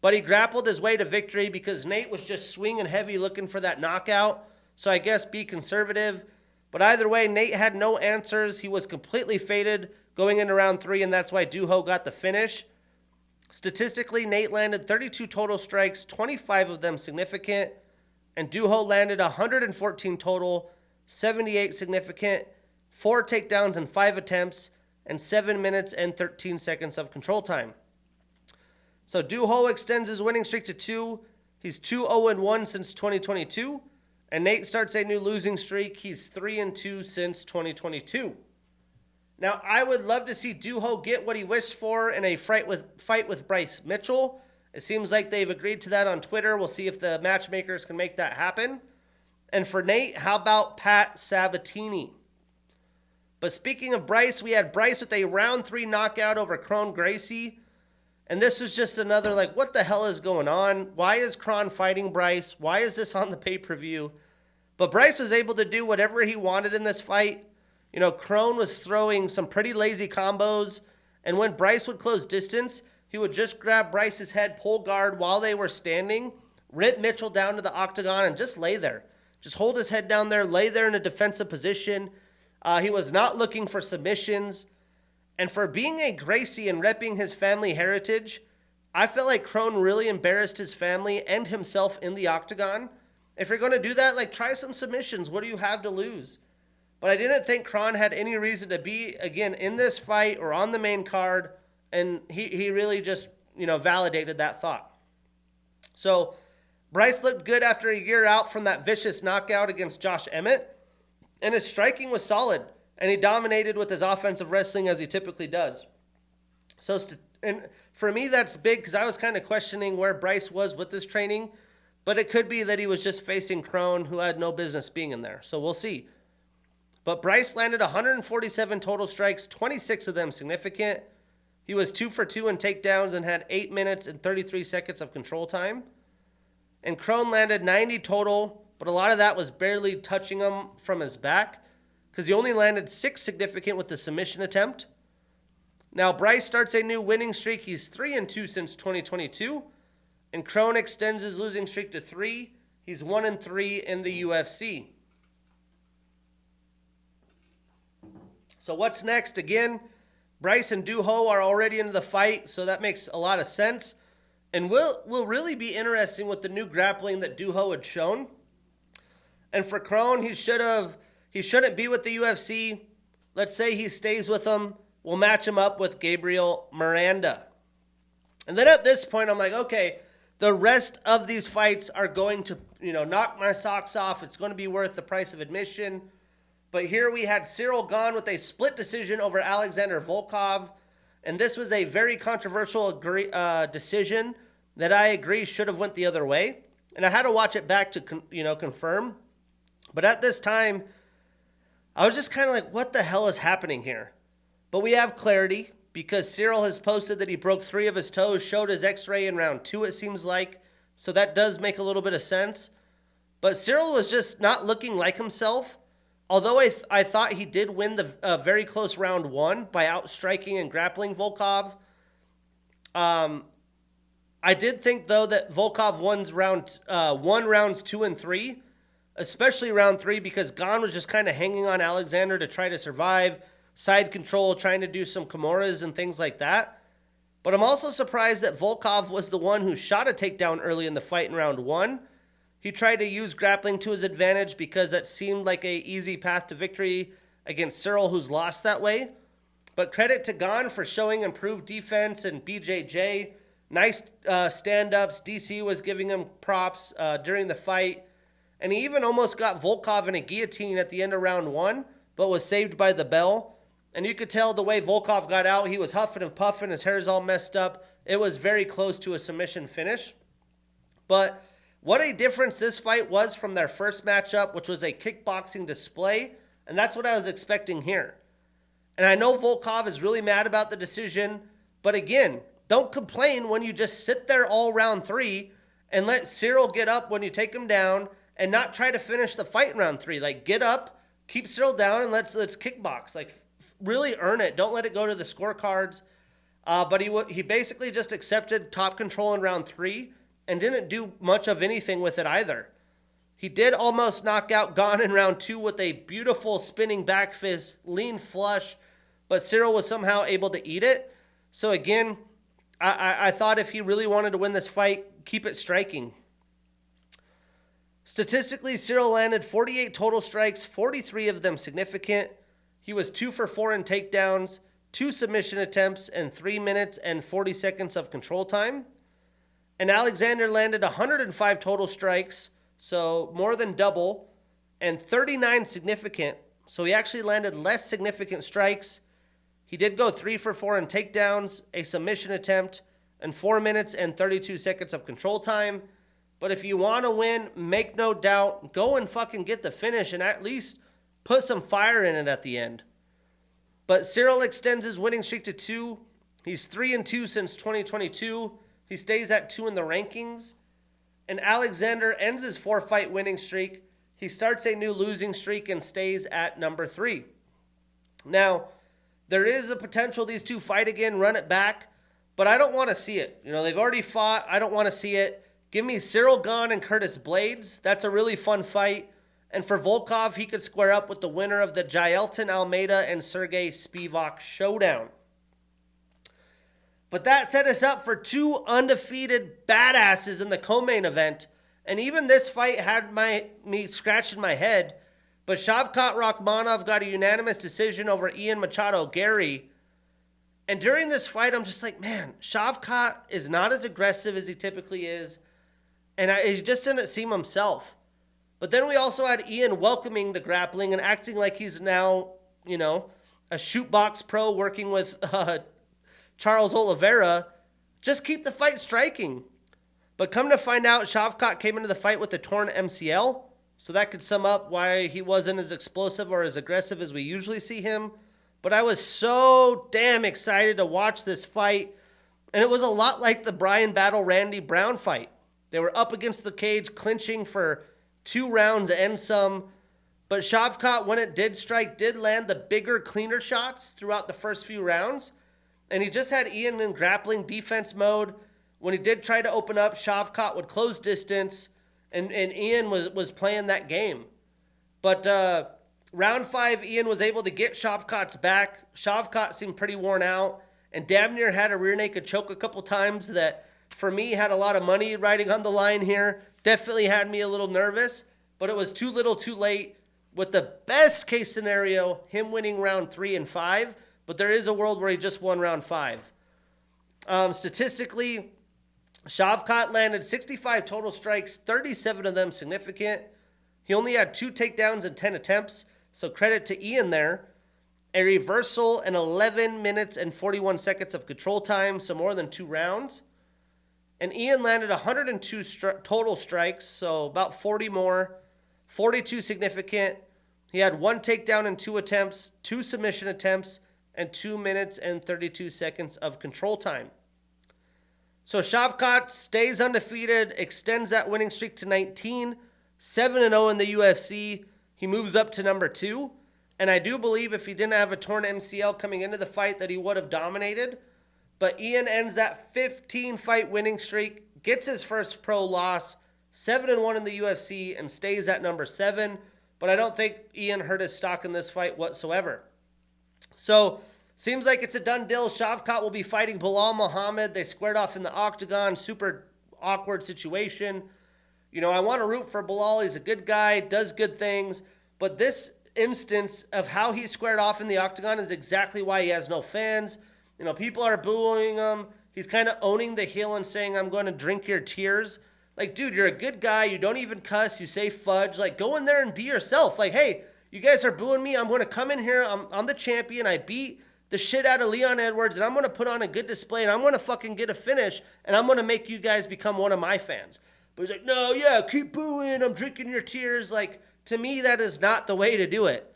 But he grappled his way to victory because Nate was just swinging heavy looking for that knockout. So I guess be conservative. But either way, Nate had no answers. He was completely faded going into round 3, and that's why Do-Ho got the finish. Statistically, Nate landed 32 total strikes, 25 of them significant. And Do-Ho landed 114 total, 78 significant, 4 takedowns in 5 attempts, and 7 minutes and 13 seconds of control time. So Do-Ho extends his winning streak to 2. He's 2-0-1 since 2022. And Nate starts a new losing streak. He's 3-2 since 2022. Now, I would love to see Do-Ho get what he wished for in a fight with Bryce Mitchell. It seems like they've agreed to that on Twitter. We'll see if the matchmakers can make that happen. And for Nate, how about Pat Sabatini? But speaking of Bryce, we had Bryce with a round 3 knockout over Kron Gracie. And this was just another, what the hell is going on? Why is Kron fighting Bryce? Why is this on the pay-per-view? But Bryce was able to do whatever he wanted in this fight. Kron was throwing some pretty lazy combos. And when Bryce would close distance, he would just grab Bryce's head, pull guard while they were standing, rip Mitchell down to the octagon, and just lay there. Just hold his head down there, lay there in a defensive position. He was not looking for submissions. And for being a Gracie and repping his family heritage, I felt like Kron really embarrassed his family and himself in the octagon. If you're going to do that, try some submissions. What do you have to lose? But I didn't think Kron had any reason to be, again, in this fight or on the main card. And he really just, validated that thought. So Bryce looked good after a year out from that vicious knockout against Josh Emmett. And his striking was solid. And he dominated with his offensive wrestling as he typically does. And for me, that's big because I was kind of questioning where Bryce was with this training. But it could be that he was just facing Kron, who had no business being in there. So we'll see. But Bryce landed 147 total strikes, 26 of them significant. He was 2 for 2 in takedowns and had 8 minutes and 33 seconds of control time. And Kron landed 90 total, but a lot of that was barely touching him from his back because he only landed 6 significant with the submission attempt. Now Bryce starts a new winning streak. He's 3-2 since 2022. And Kron extends his losing streak to 3. He's 1-3 in the UFC. So what's next? Again, Bryce and Do-Ho are already into the fight, so that makes a lot of sense. And will really be interesting with the new grappling that Do-Ho had shown. And for Kron, he shouldn't be with the UFC. Let's say he stays with them. We'll match him up with Gabriel Miranda. And then at this point, I'm like, okay, the rest of these fights are going to, knock my socks off. It's going to be worth the price of admission. But here we had Cyril Gane with a split decision over Alexander Volkov. And this was a very controversial decision that I agree should have went the other way. And I had to watch it back to, confirm. But at this time, I was just kind of like, what the hell is happening here? But we have clarity because Cyril has posted that he broke 3 of his toes, showed his x-ray in round 2, it seems like. So that does make a little bit of sense. But Cyril was just not looking like himself. although I thought he did win the very close round 1 by outstriking and grappling Volkov, I did think, though, that Volkov won rounds 2 and 3, especially round 3, because Gane was just kind of hanging on Alexander to try to survive, side control, trying to do some Kimuras and things like that. But I'm also surprised that Volkov was the one who shot a takedown early in the fight in round 1. He tried to use grappling to his advantage because that seemed like a easy path to victory against Cyril, who's lost that way. But credit to Gane for showing improved defense, and BJJ, nice stand-ups. DC was giving him props during the fight. And he even almost got Volkov in a guillotine at the end of round 1, but was saved by the bell. And you could tell the way Volkov got out, he was huffing and puffing, his hair's all messed up. It was very close to a submission finish. But what a difference this fight was from their first matchup, which was a kickboxing display. And that's what I was expecting here. And I know Volkov is really mad about the decision. But again, don't complain when you just sit there all round 3 and let Cyril get up when you take him down and not try to finish the fight in round 3. Like, get up, keep Cyril down, and let's kickbox. Like, really earn it. Don't let it go to the scorecards. But he basically just accepted top control in round 3 and didn't do much of anything with it either. He did almost knock out Gane in round 2 with a beautiful spinning back fist, lean flush, but Cyril was somehow able to eat it. So again, I thought if he really wanted to win this fight, keep it striking. Statistically, Cyril landed 48 total strikes, 43 of them significant. He was 2 for 4 in takedowns, 2 submission attempts, and 3 minutes and 40 seconds of control time. And Alexander landed 105 total strikes, so more than double, and 39 significant. So he actually landed less significant strikes. He did go 3 for 4 in takedowns, a submission attempt, and 4 minutes and 32 seconds of control time. But if you want to win, make no doubt, go and fucking get the finish and at least put some fire in it at the end. But Cyril extends his winning streak to 2. He's 3-2 since 2022. He stays at 2 in the rankings. And Alexander ends his 4-fight winning streak. He starts a new losing streak and stays at number 3. Now, there is a potential these two fight again, run it back, but I don't want to see it. You know, they've already fought. I don't want to see it. Give me Cyril Gane and Curtis Blades. That's a really fun fight. And for Volkov, he could square up with the winner of the Jailton Almeida and Sergey Spivak showdown. But that set us up for 2 undefeated badasses in the co-main event. And even this fight had me scratching my head. But Shavkat Rakhmonov got a unanimous decision over Ian Machado Gary. And during this fight, I'm just like, man, Shavkat is not as aggressive as he typically is. And he just didn't seem himself. But then we also had Ian welcoming the grappling and acting like he's now, you know, a shootbox pro working with Charles Oliveira. Just keep the fight striking. But come to find out, Shavkat came into the fight with a torn MCL. So that could sum up why he wasn't as explosive or as aggressive as we usually see him. But I was so damn excited to watch this fight. And it was a lot like the Brian Battle Randy Brown fight. They were up against the cage, clinching for 2 rounds and some. But Shavkat, when it did strike, did land the bigger, cleaner shots throughout the first few rounds. And he just had Ian in grappling defense mode. When he did try to open up, Shavkat would close distance. And Ian was playing that game. But round 5, Ian was able to get Shavkat's back. Shavkat seemed pretty worn out. And damn near had a rear naked choke a couple times that, for me, had a lot of money riding on the line here. Definitely had me a little nervous, but it was too little too late. With the best case scenario, him winning round 3 and 5, but there is a world where he just won round 5. Statistically, Shavkat landed 65 total strikes, 37 of them significant. He only had 2 takedowns and 10 attempts, so credit to Ian there. A reversal and 11 minutes and 41 seconds of control time, so more than 2 rounds. And Ian landed 102 total strikes, so about 40 more, 42 significant. He had 1 takedown and 2 attempts, 2 submission attempts, and 2 minutes and 32 seconds of control time. So Shavkat stays undefeated, extends that winning streak to 19, 7-0 in the UFC. he moves up to number 2. And I do believe if he didn't have a torn MCL coming into the fight that he would have dominated. But Ian ends that 15-fight winning streak, gets his first pro loss, 7-1 in the UFC, and stays at number 7. But I don't think Ian hurt his stock in this fight whatsoever. So, seems like it's a done deal. Shavkat will be fighting Bilal Muhammad. They squared off in the octagon. Super awkward situation. You know, I want to root for Bilal. He's a good guy, does good things. But this instance of how he squared off in the octagon is exactly why he has no fans. You know, people are booing him. He's kind of owning the heel and saying, I'm going to drink your tears. Like, dude, you're a good guy. You don't even cuss. You say fudge. Like, go in there and be yourself. Like, hey, you guys are booing me. I'm going to come in here. I'm the champion. I beat the shit out of Leon Edwards, and I'm going to put on a good display, and I'm going to fucking get a finish, and I'm going to make you guys become one of my fans. But he's like, no, yeah, keep booing. I'm drinking your tears. Like, to me, that is not the way to do it.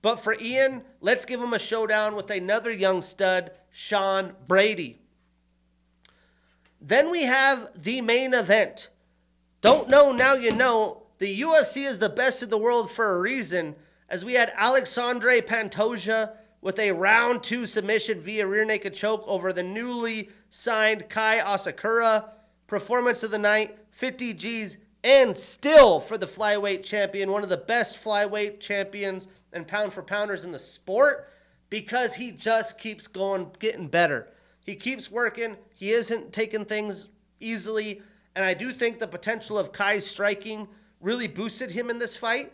But for Ian, let's give him a showdown with another young stud, Sean Brady. Then we have the main event. Don't know, now you know. The UFC is the best in the world for a reason, as we had Alexandre Pantoja with a round 2 submission via rear naked choke over the newly signed Kai Asakura. Performance of the night, 50 Gs, and still for the flyweight champion, one of the best flyweight champions and pound for pounders in the sport, because he just keeps going, getting better. He keeps working. He isn't taking things easily. And I do think the potential of Kai's striking really boosted him in this fight.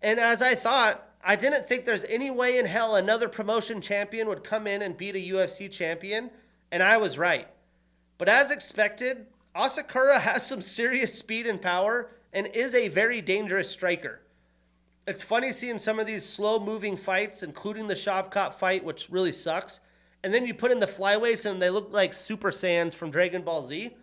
And as I thought, I didn't think there's any way in hell another promotion champion would come in and beat a UFC champion. And I was right. But as expected, Asakura has some serious speed and power and is a very dangerous striker. It's funny seeing some of these slow-moving fights, including the Shavkat fight, which really sucks. And then you put in the flyweights, and they look like Super Saiyans from Dragon Ball Z.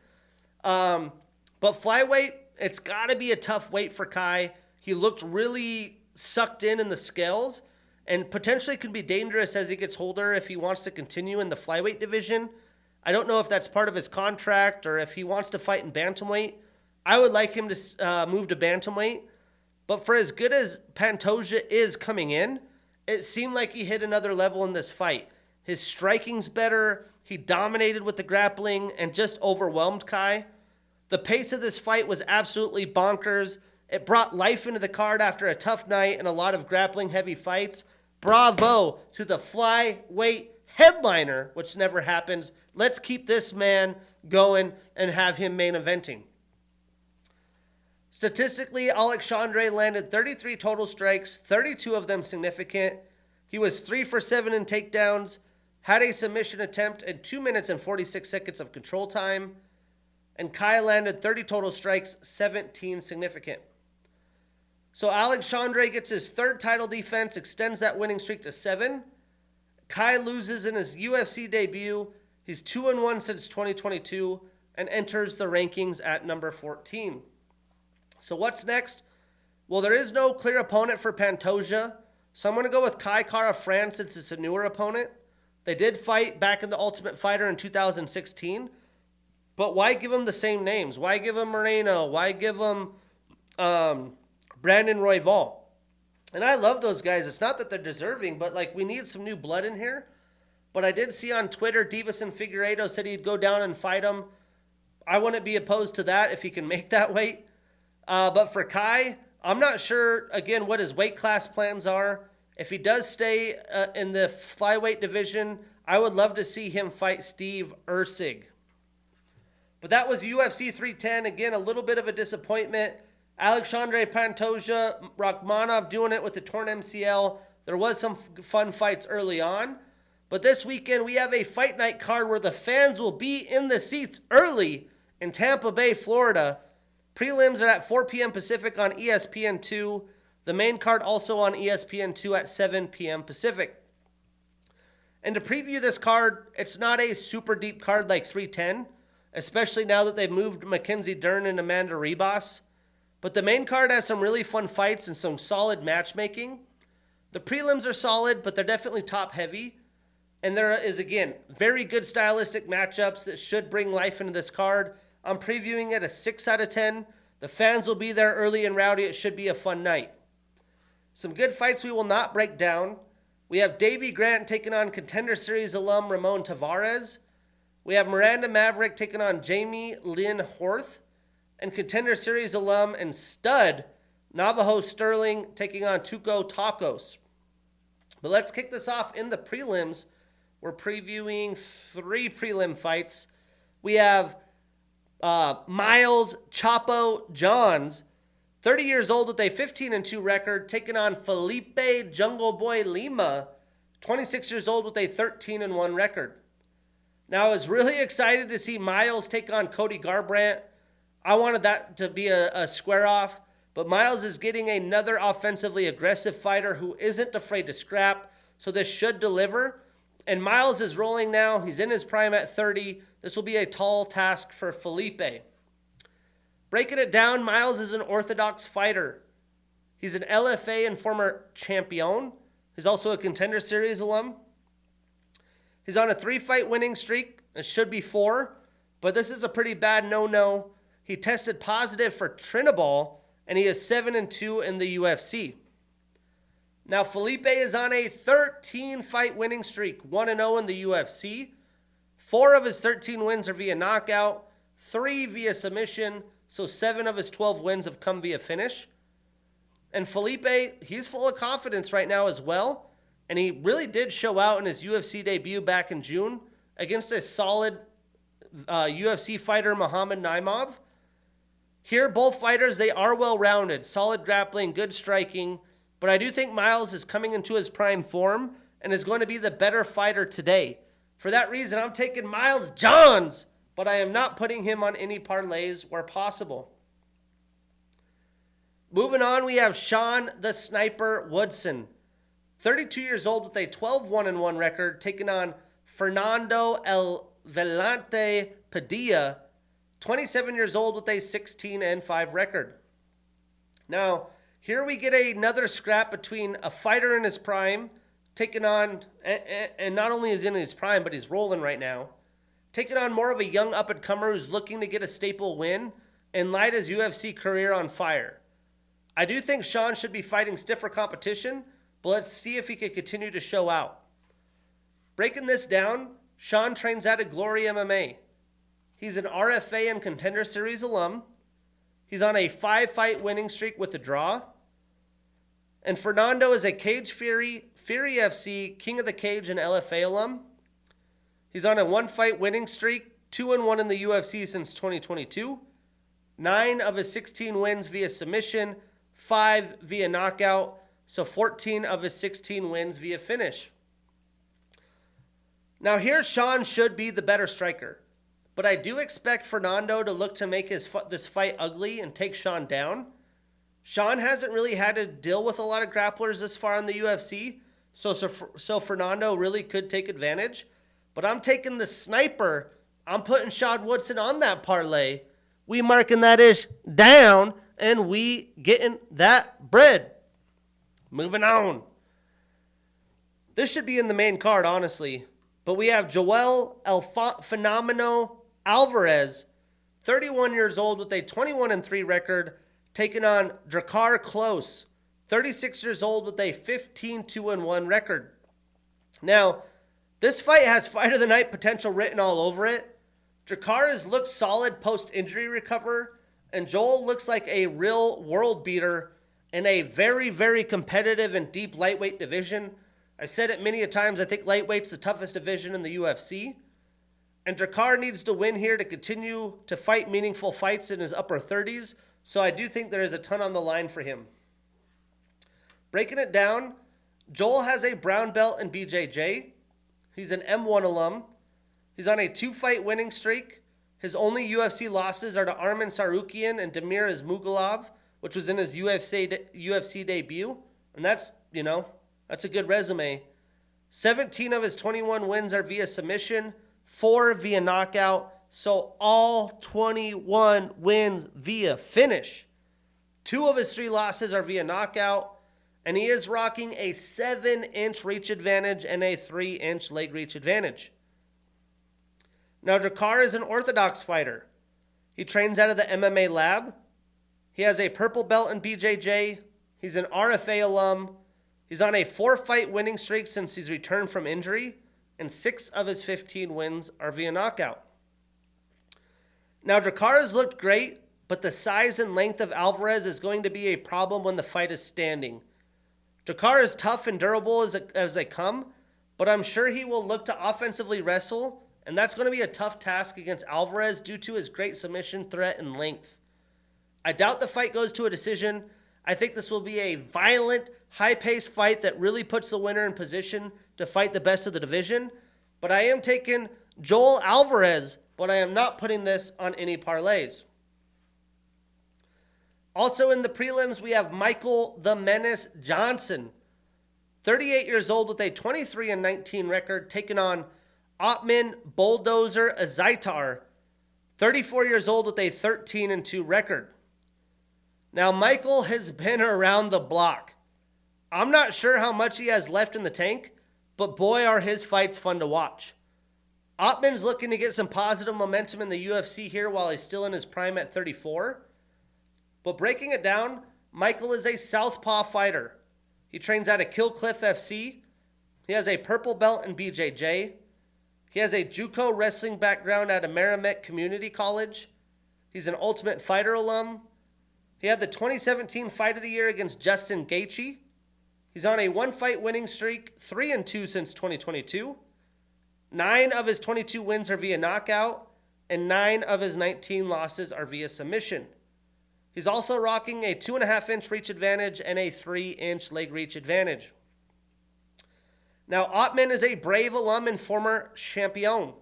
But flyweight, it's got to be a tough weight for Kai. He looked really sucked in the scales, and potentially could be dangerous as he gets older if he wants to continue in the flyweight division. I don't know if that's part of his contract or if he wants to fight in bantamweight. I would like him to move to bantamweight. But for as good as Pantoja is coming in, it seemed like he hit another level in this fight. His striking's better. He dominated with the grappling and just overwhelmed Kai. The pace of this fight was absolutely bonkers. It brought life into the card after a tough night and a lot of grappling heavy fights. Bravo to the flyweight headliner, which never happens. Let's keep this man going and have him main eventing. Statistically, Alexandre landed 33 total strikes, 32 of them significant. He was 3 for 7 in takedowns, had a submission attempt and 2 minutes and 46 seconds of control time. And Kai landed 30 total strikes, 17 significant. So Alexandre gets his 3rd title defense, extends that winning streak to 7. Kai loses in his UFC debut. He's 2-1 since 2022 and enters the rankings at number 14. So what's next? Well, there is no clear opponent for Pantoja, so I'm going to go with Kai Kara France since it's a newer opponent. They did fight back in the Ultimate Fighter in 2016, but why give them the same names? Why give them Moreno? Why give them Brandon Royval? And I love those guys. It's not that they're deserving, but like we need some new blood in here. But I did see on Twitter, Divas Figueiredo said he'd go down and fight him. I wouldn't be opposed to that if he can make that weight. But for Kai, I'm not sure, again, what his weight class plans are. If he does stay in the flyweight division, I would love to see him fight Steve Erceg. But that was UFC 310. Again, a little bit of a disappointment. Alexandre Pantoja, Rakhmonov doing it with the torn MCL. There was some fun fights early on. But this weekend, we have a fight night card where the fans will be in the seats early in Tampa Bay, Florida. Prelims are at 4 p.m. Pacific on ESPN2. The main card also on ESPN2 at 7 p.m. Pacific. And to preview this card, it's not a super deep card like 310, especially now that they've moved Mackenzie Dern and Amanda Ribas. But the main card has some really fun fights and some solid matchmaking. The prelims are solid, but they're definitely top heavy. And there is, again, very good stylistic matchups that should bring life into this card. I'm previewing it a 6 out of 10. The fans will be there early and rowdy. It should be a fun night. Some good fights we will not break down. We have Davey Grant taking on Contender Series alum Ramon Tavares. We have Miranda Maverick taking on Jamie Lynn Horth. And Contender Series alum and stud Navajo Sterling taking on Takos. But let's kick this off in the prelims. We're previewing 3 prelim fights. We have Miles Chapo Johns, 30 years old with a 15-2 record, taking on Felipe Jungle Boy Lima, 26 years old with a 13-1 record. Now, I was really excited to see Miles take on Cody Garbrandt. I wanted that to be a square off, but Miles is getting another offensively aggressive fighter who isn't afraid to scrap, so this should deliver. And Miles is rolling now. He's in his prime at 30. This will be a tall task for Felipe. Breaking it down, Miles is an orthodox fighter. He's an LFA and former champion. He's also a Contender Series alum. He's on a 3-fight winning streak. It should be 4, but this is a pretty bad no-no. He tested positive for Trinabol, and he is 7-2 in the UFC. Now, Felipe is on a 13-fight winning streak, 1-0 in the UFC. 4 of his 13 wins are via knockout, 3 via submission, so 7 of his 12 wins have come via finish. And Felipe, he's full of confidence right now as well, and he really did show out in his UFC debut back in June against a solid UFC fighter, Muhammad Naimov. Here, both fighters, they are well-rounded, solid grappling, good striking, but I do think Miles is coming into his prime form and is going to be the better fighter today. For that reason, I'm taking Miles Johns, but I am not putting him on any parlays where possible. Moving on, we have Sean the Sniper Woodson, 32 years old with a 12-1-1 record, taking on Fernando El Velante Padilla, 27 years old with a 16-5 record. Now, here we get another scrap between a fighter in his prime, taking on, and not only is in his prime, but he's rolling right now, taking on more of a young up-and-comer who's looking to get a staple win and light his UFC career on fire. I do think Sean should be fighting stiffer competition, but let's see if he can continue to show out. Breaking this down, Sean trains out of Glory MMA. He's an RFA and Contender Series alum. He's on a 5-fight winning streak with a draw. And Fernando is a Cage Fury, Fury FC, King of the Cage, and LFA alum. He's on a 1-fight winning streak, 2-1 in the UFC since 2022. 9 of his 16 wins via submission, 5 via knockout, so 14 of his 16 wins via finish. Now here, Sean should be the better striker, but I do expect Fernando to look to make this fight ugly and take Sean down. Sean hasn't really had to deal with a lot of grapplers this far in the UFC, so Fernando really could take advantage. But I'm taking the sniper. I'm putting Sean Woodson on that parlay. We marking that ish down, and we getting that bread. Moving on. This should be in the main card, honestly. But we have Joel El Fenomeno Alvarez, 31 years old with a 21-3 record, taking on Drakkar Klose, 36 years old with a 15-1 record. Now, this fight has Fight of the Night potential written all over it. Drakkar has looked solid post-injury recover, and Joel looks like a real world beater in a very, very competitive and deep lightweight division. I've said it many a times, I think lightweight's the toughest division in the UFC. And Drakkar needs to win here to continue to fight meaningful fights in his upper 30s, so I do think there is a ton on the line for him. Breaking it down, Joel has a brown belt in BJJ. He's an M1 alum. He's on a 2-fight winning streak. His only UFC losses are to Arman Sarukian and Damir Ismagulov, which was in his UFC debut. And that's a good resume. 17 of his 21 wins are via submission, 4 via knockout, so all 21 wins via finish. 2 of his 3 losses are via knockout, and he is rocking a 7-inch reach advantage and a 3-inch leg reach advantage. Now, Drakkar is an orthodox fighter. He trains out of the MMA lab. He has a purple belt in BJJ, He's an RFA alum. He's on a 4-fight winning streak since he's returned from injury, and 6 of his 15 wins are via knockout. Now, Drakkara's looked great, but the size and length of Alvarez is going to be a problem when the fight is standing. Drakkara is tough and durable as they come, but I'm sure he will look to offensively wrestle, and that's going to be a tough task against Alvarez due to his great submission threat and length. I doubt the fight goes to a decision. I think this will be a violent, high-paced fight that really puts the winner in position to fight the best of the division, but I am taking Joel Alvarez, but I am not putting this on any parlays. Also in the prelims, we have Michael the Menace Johnson, 38 years old with a 23-19 record, taking on Otman Bulldozer Azaitar, 34 years old with a 13-2 record. Now, Michael has been around the block. I'm not sure how much he has left in the tank, but boy, are his fights fun to watch. Otman's looking to get some positive momentum in the UFC here while he's still in his prime at 34. But breaking it down, Michael is a southpaw fighter. He trains out of Kill Cliff FC. He has a purple belt in BJJ. He has a JUCO wrestling background out of Merrimack Community College. He's an Ultimate Fighter alum. He had the 2017 Fight of the Year against Justin Gaethje. He's on a 1-fight winning streak, 3-2 since 2022. 9 of his 22 wins are via knockout, and 9 of his 19 losses are via submission. He's also rocking a 2.5-inch reach advantage and a 3-inch leg reach advantage. Now, Otman is a Brave alum and former champion.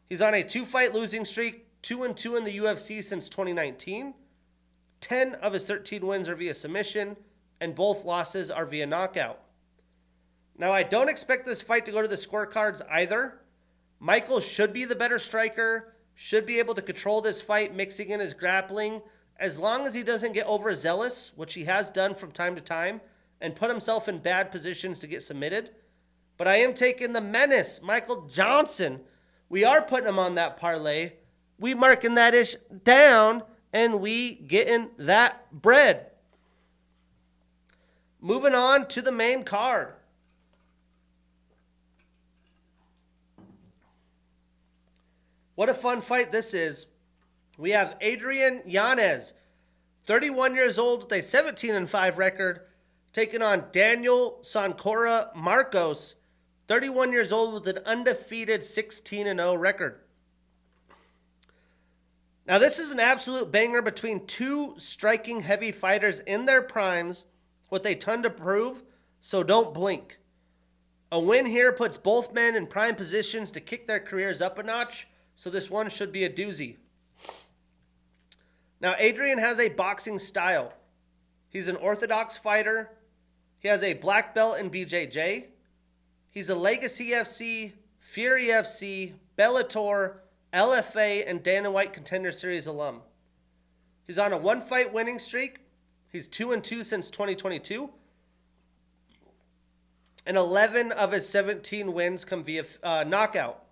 He's on a 2-fight losing streak, 2-2 in the UFC since 2019. 10 of his 13 wins are via submission, and both losses are via knockout. Now, I don't expect this fight to go to the scorecards either. Michael should be the better striker, should be able to control this fight, mixing in his grappling, as long as he doesn't get overzealous, which he has done from time to time, and put himself in bad positions to get submitted. But I am taking the Menace, Michael Johnson. We are putting him on that parlay. We marking that ish down, and we getting that bread. Moving on to the main card. What a fun fight this is. We have Adrian Yanez, 31 years old with a 17-5 record, taking on Daniel Sancora Marcos, 31 years old with an undefeated 16-0 record. Now, this is an absolute banger between two striking heavy fighters in their primes with a ton to prove, so don't blink. A win here puts both men in prime positions to kick their careers up a notch, so this one should be a doozy. Now, Adrian has a boxing style. He's an orthodox fighter. He has a black belt in BJJ. He's a Legacy FC, Fury FC, Bellator, LFA, and Dana White Contender Series alum. He's on a 1-fight winning streak. He's 2-2 since 2022. And 11 of his 17 wins come via knockout.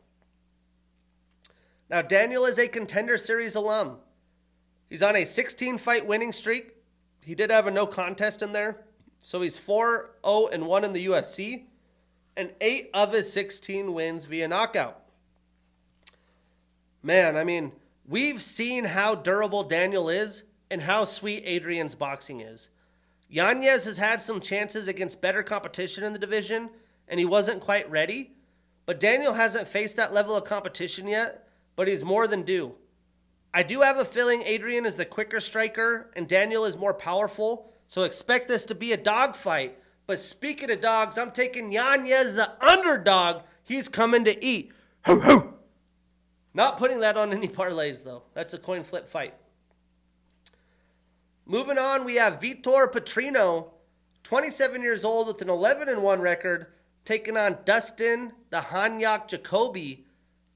Now, Daniel is a Contender Series alum. He's on a 16-fight winning streak. He did have a no contest in there. So he's 4-0-1 in the UFC. And 8 of his 16 wins via knockout. Man, I mean, we've seen how durable Daniel is and how sweet Adrian's boxing is. Yanez has had some chances against better competition in the division, and he wasn't quite ready. But Daniel hasn't faced that level of competition yet, but he's more than due. I do have a feeling Adrian is the quicker striker, and Daniel is more powerful, so expect this to be a dogfight. But speaking of dogs, I'm taking Yanez, the underdog. He's coming to eat. Ho, ho! Not putting that on any parlays, though. That's a coin flip fight. Moving on, we have Vitor Petrino, 27 years old with an 11-1 record, taking on Dustin the Hanyak Jacoby,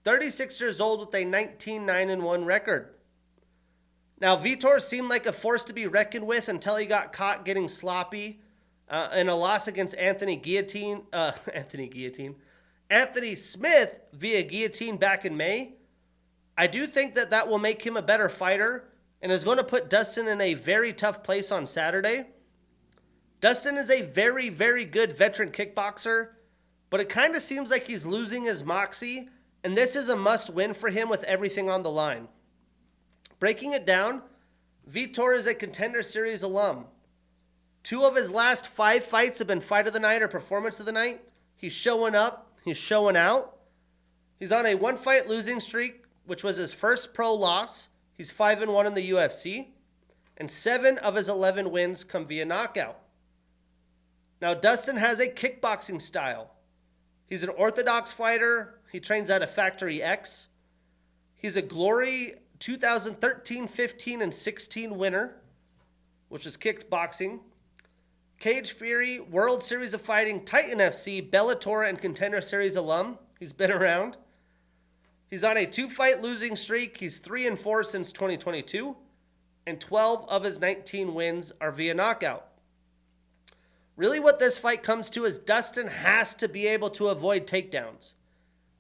36 years old with a 19-9-1 record. Now, Vitor seemed like a force to be reckoned with until he got caught getting sloppy in a loss against Anthony Smith via guillotine back in May. I do think that will make him a better fighter and is going to put Dustin in a very tough place on Saturday. Dustin is a very, very good veteran kickboxer, but it kind of seems like he's losing his moxie, and this is a must-win for him with everything on the line. Breaking it down, Vitor is a Contender Series alum. 2 of his last 5 fights have been Fight of the Night or Performance of the Night. He's showing up. He's showing out. He's on a 1-fight losing streak, which was his first pro loss. He's 5-1 in the UFC. And 7 of his 11 wins come via knockout. Now, Dustin has a kickboxing style. He's an orthodox fighter. He trains out of Factory X. He's a Glory 2013, 15, and 16 winner, which is kickboxing. Cage Fury, World Series of Fighting, Titan FC, Bellator, and Contender Series alum. He's been around. He's on a 2-fight losing streak. He's 3-4 since 2022, and 12 of his 19 wins are via knockout. Really what this fight comes to is Dustin has to be able to avoid takedowns.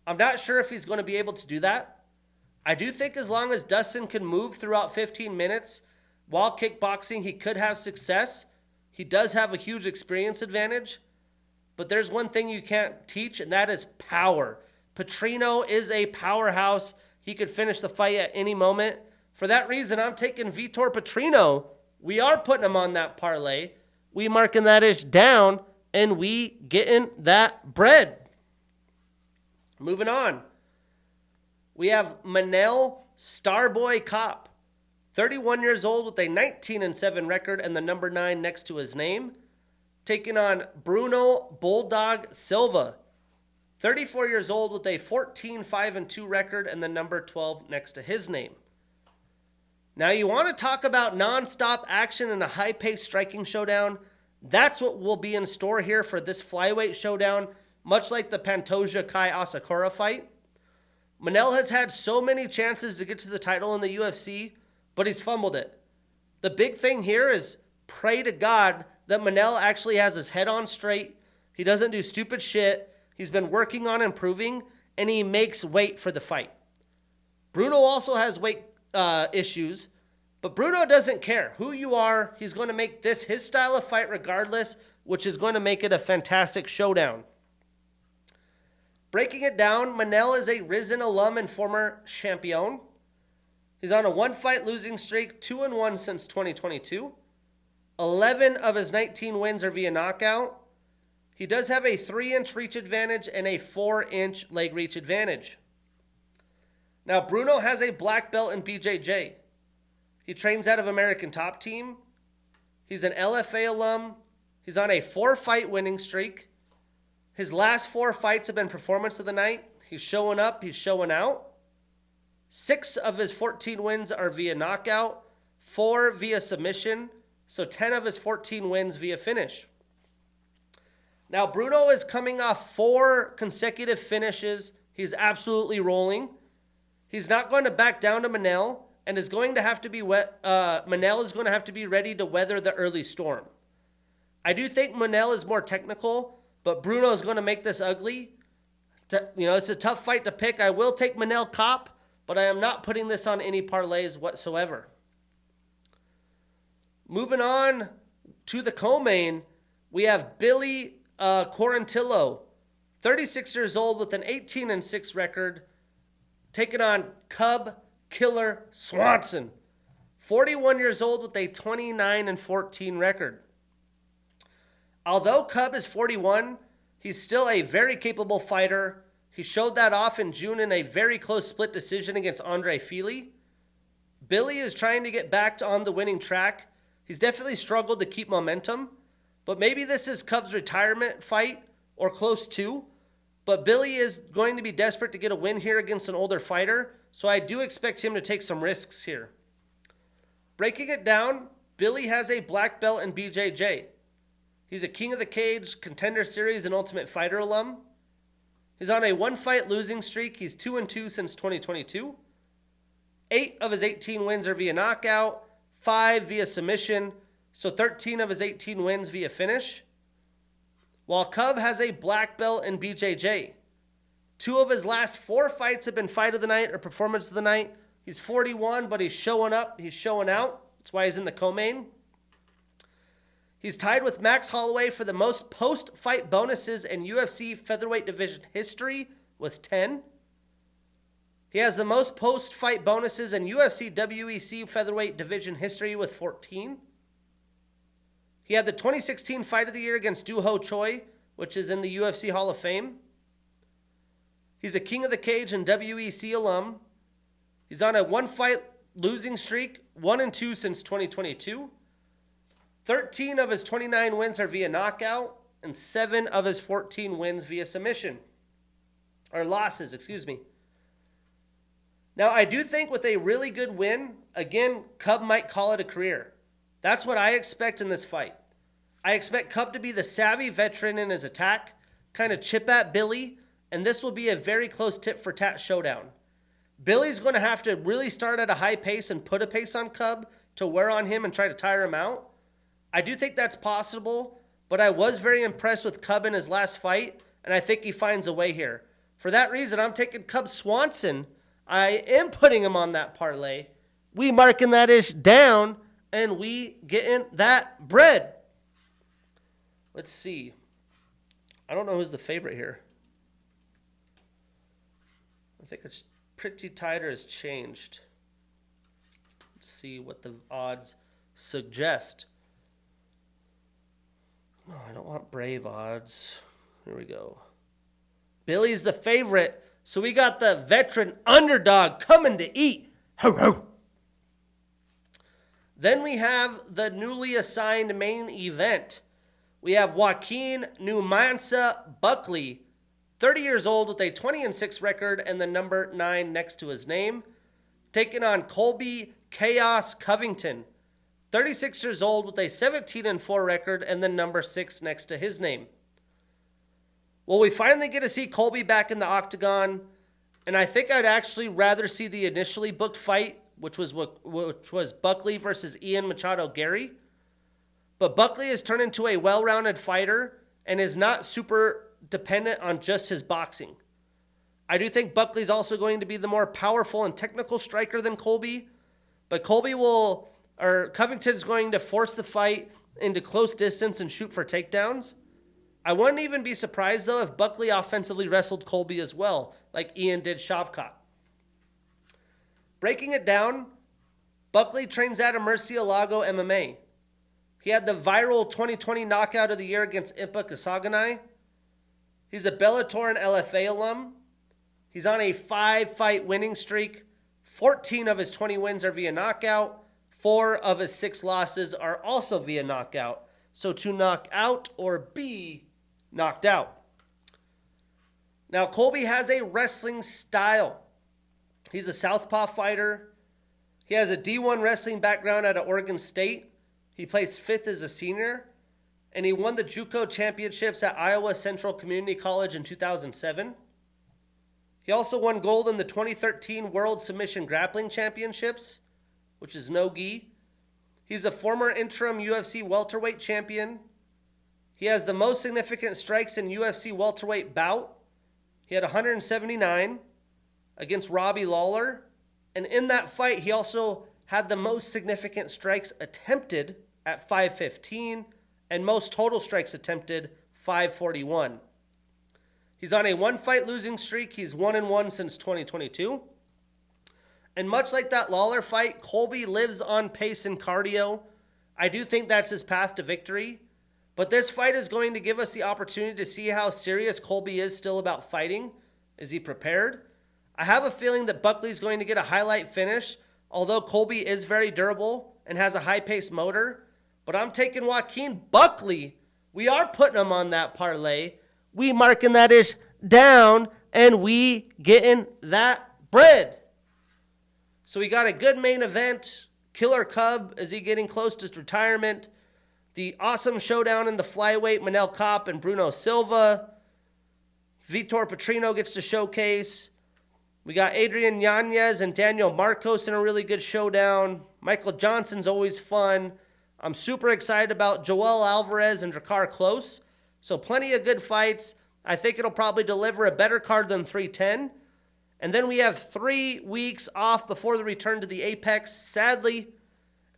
I'm not sure if he's going to be able to do that. I do think as long as Dustin can move throughout 15 minutes while kickboxing, he could have success. He does have a huge experience advantage, but there's one thing you can't teach, and that is power. Petrino is a powerhouse. He could finish the fight at any moment. For that reason, I'm taking Vitor Petrino. We are putting him on that parlay. We marking that ish down, and we getting that bread. Moving on. We have Manel Starboy Cop, 31 years old with a 19-7 record and the number 9 next to his name, taking on Bruno Bulldog Silva, 34 years old with a 14-5-2 record and the number 12 next to his name. Now, you want to talk about nonstop action and a high-paced striking showdown? That's what will be in store here for this flyweight showdown, much like the Pantoja Kai Asakura fight. Manel has had so many chances to get to the title in the UFC, but he's fumbled it. The big thing here is pray to God that Manel actually has his head on straight. He doesn't do stupid shit. He's been working on improving, and he makes weight for the fight. Bruno also has weight issues, but Bruno doesn't care who you are. He's going to make this his style of fight regardless, which is going to make it a fantastic showdown. Breaking it down, Manel is a Risen alum and former champion. He's on a 1-fight losing streak, 2-1 since 2022. 11 of his 19 wins are via knockout. He does have a 3-inch reach advantage and a 4-inch leg reach advantage. Now, Bruno has a black belt in BJJ. He trains out of American Top Team. He's an LFA alum. He's on a 4-fight winning streak. His last 4 fights have been Performance of the Night. He's showing up. He's showing out. 6 of his 14 wins are via knockout, 4 via submission, so 10 of his 14 wins via finish. Now, Bruno is coming off 4 consecutive finishes. He's absolutely rolling. He's not going to back down to Manel, and is going to have to be Manel is going to have to be ready to weather the early storm. I do think Manel is more technical, but Bruno is going to make this ugly. It's a tough fight to pick. I will take Manel Cop, but I am not putting this on any parlays whatsoever. Moving on to the co-main, we have Billy Quarantillo, 36 years old with an 18-6 record, taking on Cub Killer Swanson, 41 years old with a 29-14 record. Although Cub is 41, he's still a very capable fighter. He showed that off in June in a very close split decision against Andre Fili. Billy is trying to get back on the winning track. He's definitely struggled to keep momentum, but maybe this is Cub's retirement fight or close to. But Billy is going to be desperate to get a win here against an older fighter, so I do expect him to take some risks here. Breaking it down, Billy has a black belt in BJJ. He's a King of the Cage, Contender Series, and Ultimate Fighter alum. He's on a 1-fight losing streak. He's 2-2 since 2022. 8 of his 18 wins are via knockout, 5 via submission, so 13 of his 18 wins via finish. While Cub has a black belt in BJJ. 2 of his last 4 fights have been Fight of the Night or Performance of the Night. He's 41, but he's showing up. He's showing out. That's why he's in the co-main. He's tied with Max Holloway for the most post-fight bonuses in UFC featherweight division history with 10. He has the most post-fight bonuses in UFC WEC featherweight division history with 14. He had the 2016 Fight of the Year against Doo Ho Choi, which is in the UFC Hall of Fame. He's a King of the Cage and WEC alum. He's on a 1-fight losing streak, 1-2 since 2022. 13 of his 29 wins are via knockout, and 7 of his 14 wins via submission. Or losses, excuse me. Now, I do think with a really good win, again, Cub might call it a career. That's what I expect in this fight. I expect Cub to be the savvy veteran in his attack, kind of chip at Billy, and this will be a very close tit-for-tat showdown. Billy's going to have to really start at a high pace and put a pace on Cub to wear on him and try to tire him out. I do think that's possible, but I was very impressed with Cub in his last fight, and I think he finds a way here. For that reason, I'm taking Cub Swanson. I am putting him on that parlay. We marking that ish down, and we getting that bread. Let's see. I don't know who's the favorite here. I think it's pretty tight or has changed. Let's see what the odds suggest. No, I don't want brave odds. Here we go. Billy's the favorite, so we got the veteran underdog coming to eat. Ho-ho. Then we have the newly assigned main event. We have Joaquin Numansa Buckley, 30 years old with a 20-6 record and the number 9 next to his name, taking on Colby Chaos Covington, 36 years old with a 17-4 record and the number 6 next to his name. Well, we finally get to see Colby back in the octagon, and I think I'd actually rather see the initially booked fight, which was Buckley versus Ian Machado Gary. But Buckley has turned into a well-rounded fighter and is not super dependent on just his boxing. I do think Buckley's also going to be the more powerful and technical striker than Colby, but Covington's going to force the fight into close distance and shoot for takedowns. I wouldn't even be surprised, though, if Buckley offensively wrestled Colby as well, like Ian did Shavkat. Breaking it down, Buckley trains out of Murcielago MMA. He had the viral 2020 knockout of the year against Impa Kasaganai. He's a Bellator and LFA alum. He's on a 5-fight winning streak. 14 of his 20 wins are via knockout. 4 of his 6 losses are also via knockout. So to knock out or be knocked out. Now, Colby has a wrestling style. He's a southpaw fighter. He has a D1 wrestling background out of Oregon State. He placed 5th as a senior, and he won the JUCO championships at Iowa Central Community College in 2007. He also won gold in the 2013 World Submission Grappling Championships, which is no-gi. He's a former interim UFC welterweight champion. He has the most significant strikes in UFC welterweight bout. He had 179 against Robbie Lawler. And in that fight, he also had the most significant strikes attempted at 515 and most total strikes attempted 541. He's on a 1-fight losing streak. He's 1-1 since 2022. And much like that Lawler fight, Colby lives on pace and cardio. I do think that's his path to victory. But this fight is going to give us the opportunity to see how serious Colby is still about fighting. Is he prepared? I have a feeling that Buckley's going to get a highlight finish, although Colby is very durable and has a high-paced motor. But I'm taking Joaquin Buckley. We are putting him on that parlay. We marking that ish down, and we getting that bread. So we got a good main event. Killer Cub, is he getting close to retirement? The awesome showdown in the flyweight, Manel Kape and Bruno Silva. Vitor Petrino gets to showcase. We got Adrian Yanez and Daniel Marcos in a really good showdown. Michael Johnson's always fun. I'm super excited about Joel Alvarez and Drakkar Klose. So plenty of good fights. I think it'll probably deliver a better card than 310. And then we have 3 weeks off before the return to the Apex. Sadly,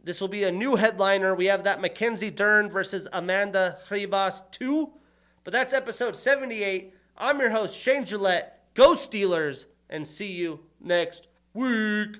This will be a new headliner. We have that Mackenzie Dern versus Amanda Ribas 2. But that's episode 78. I'm your host, Shane Gillette. Go Steelers, and see you next week.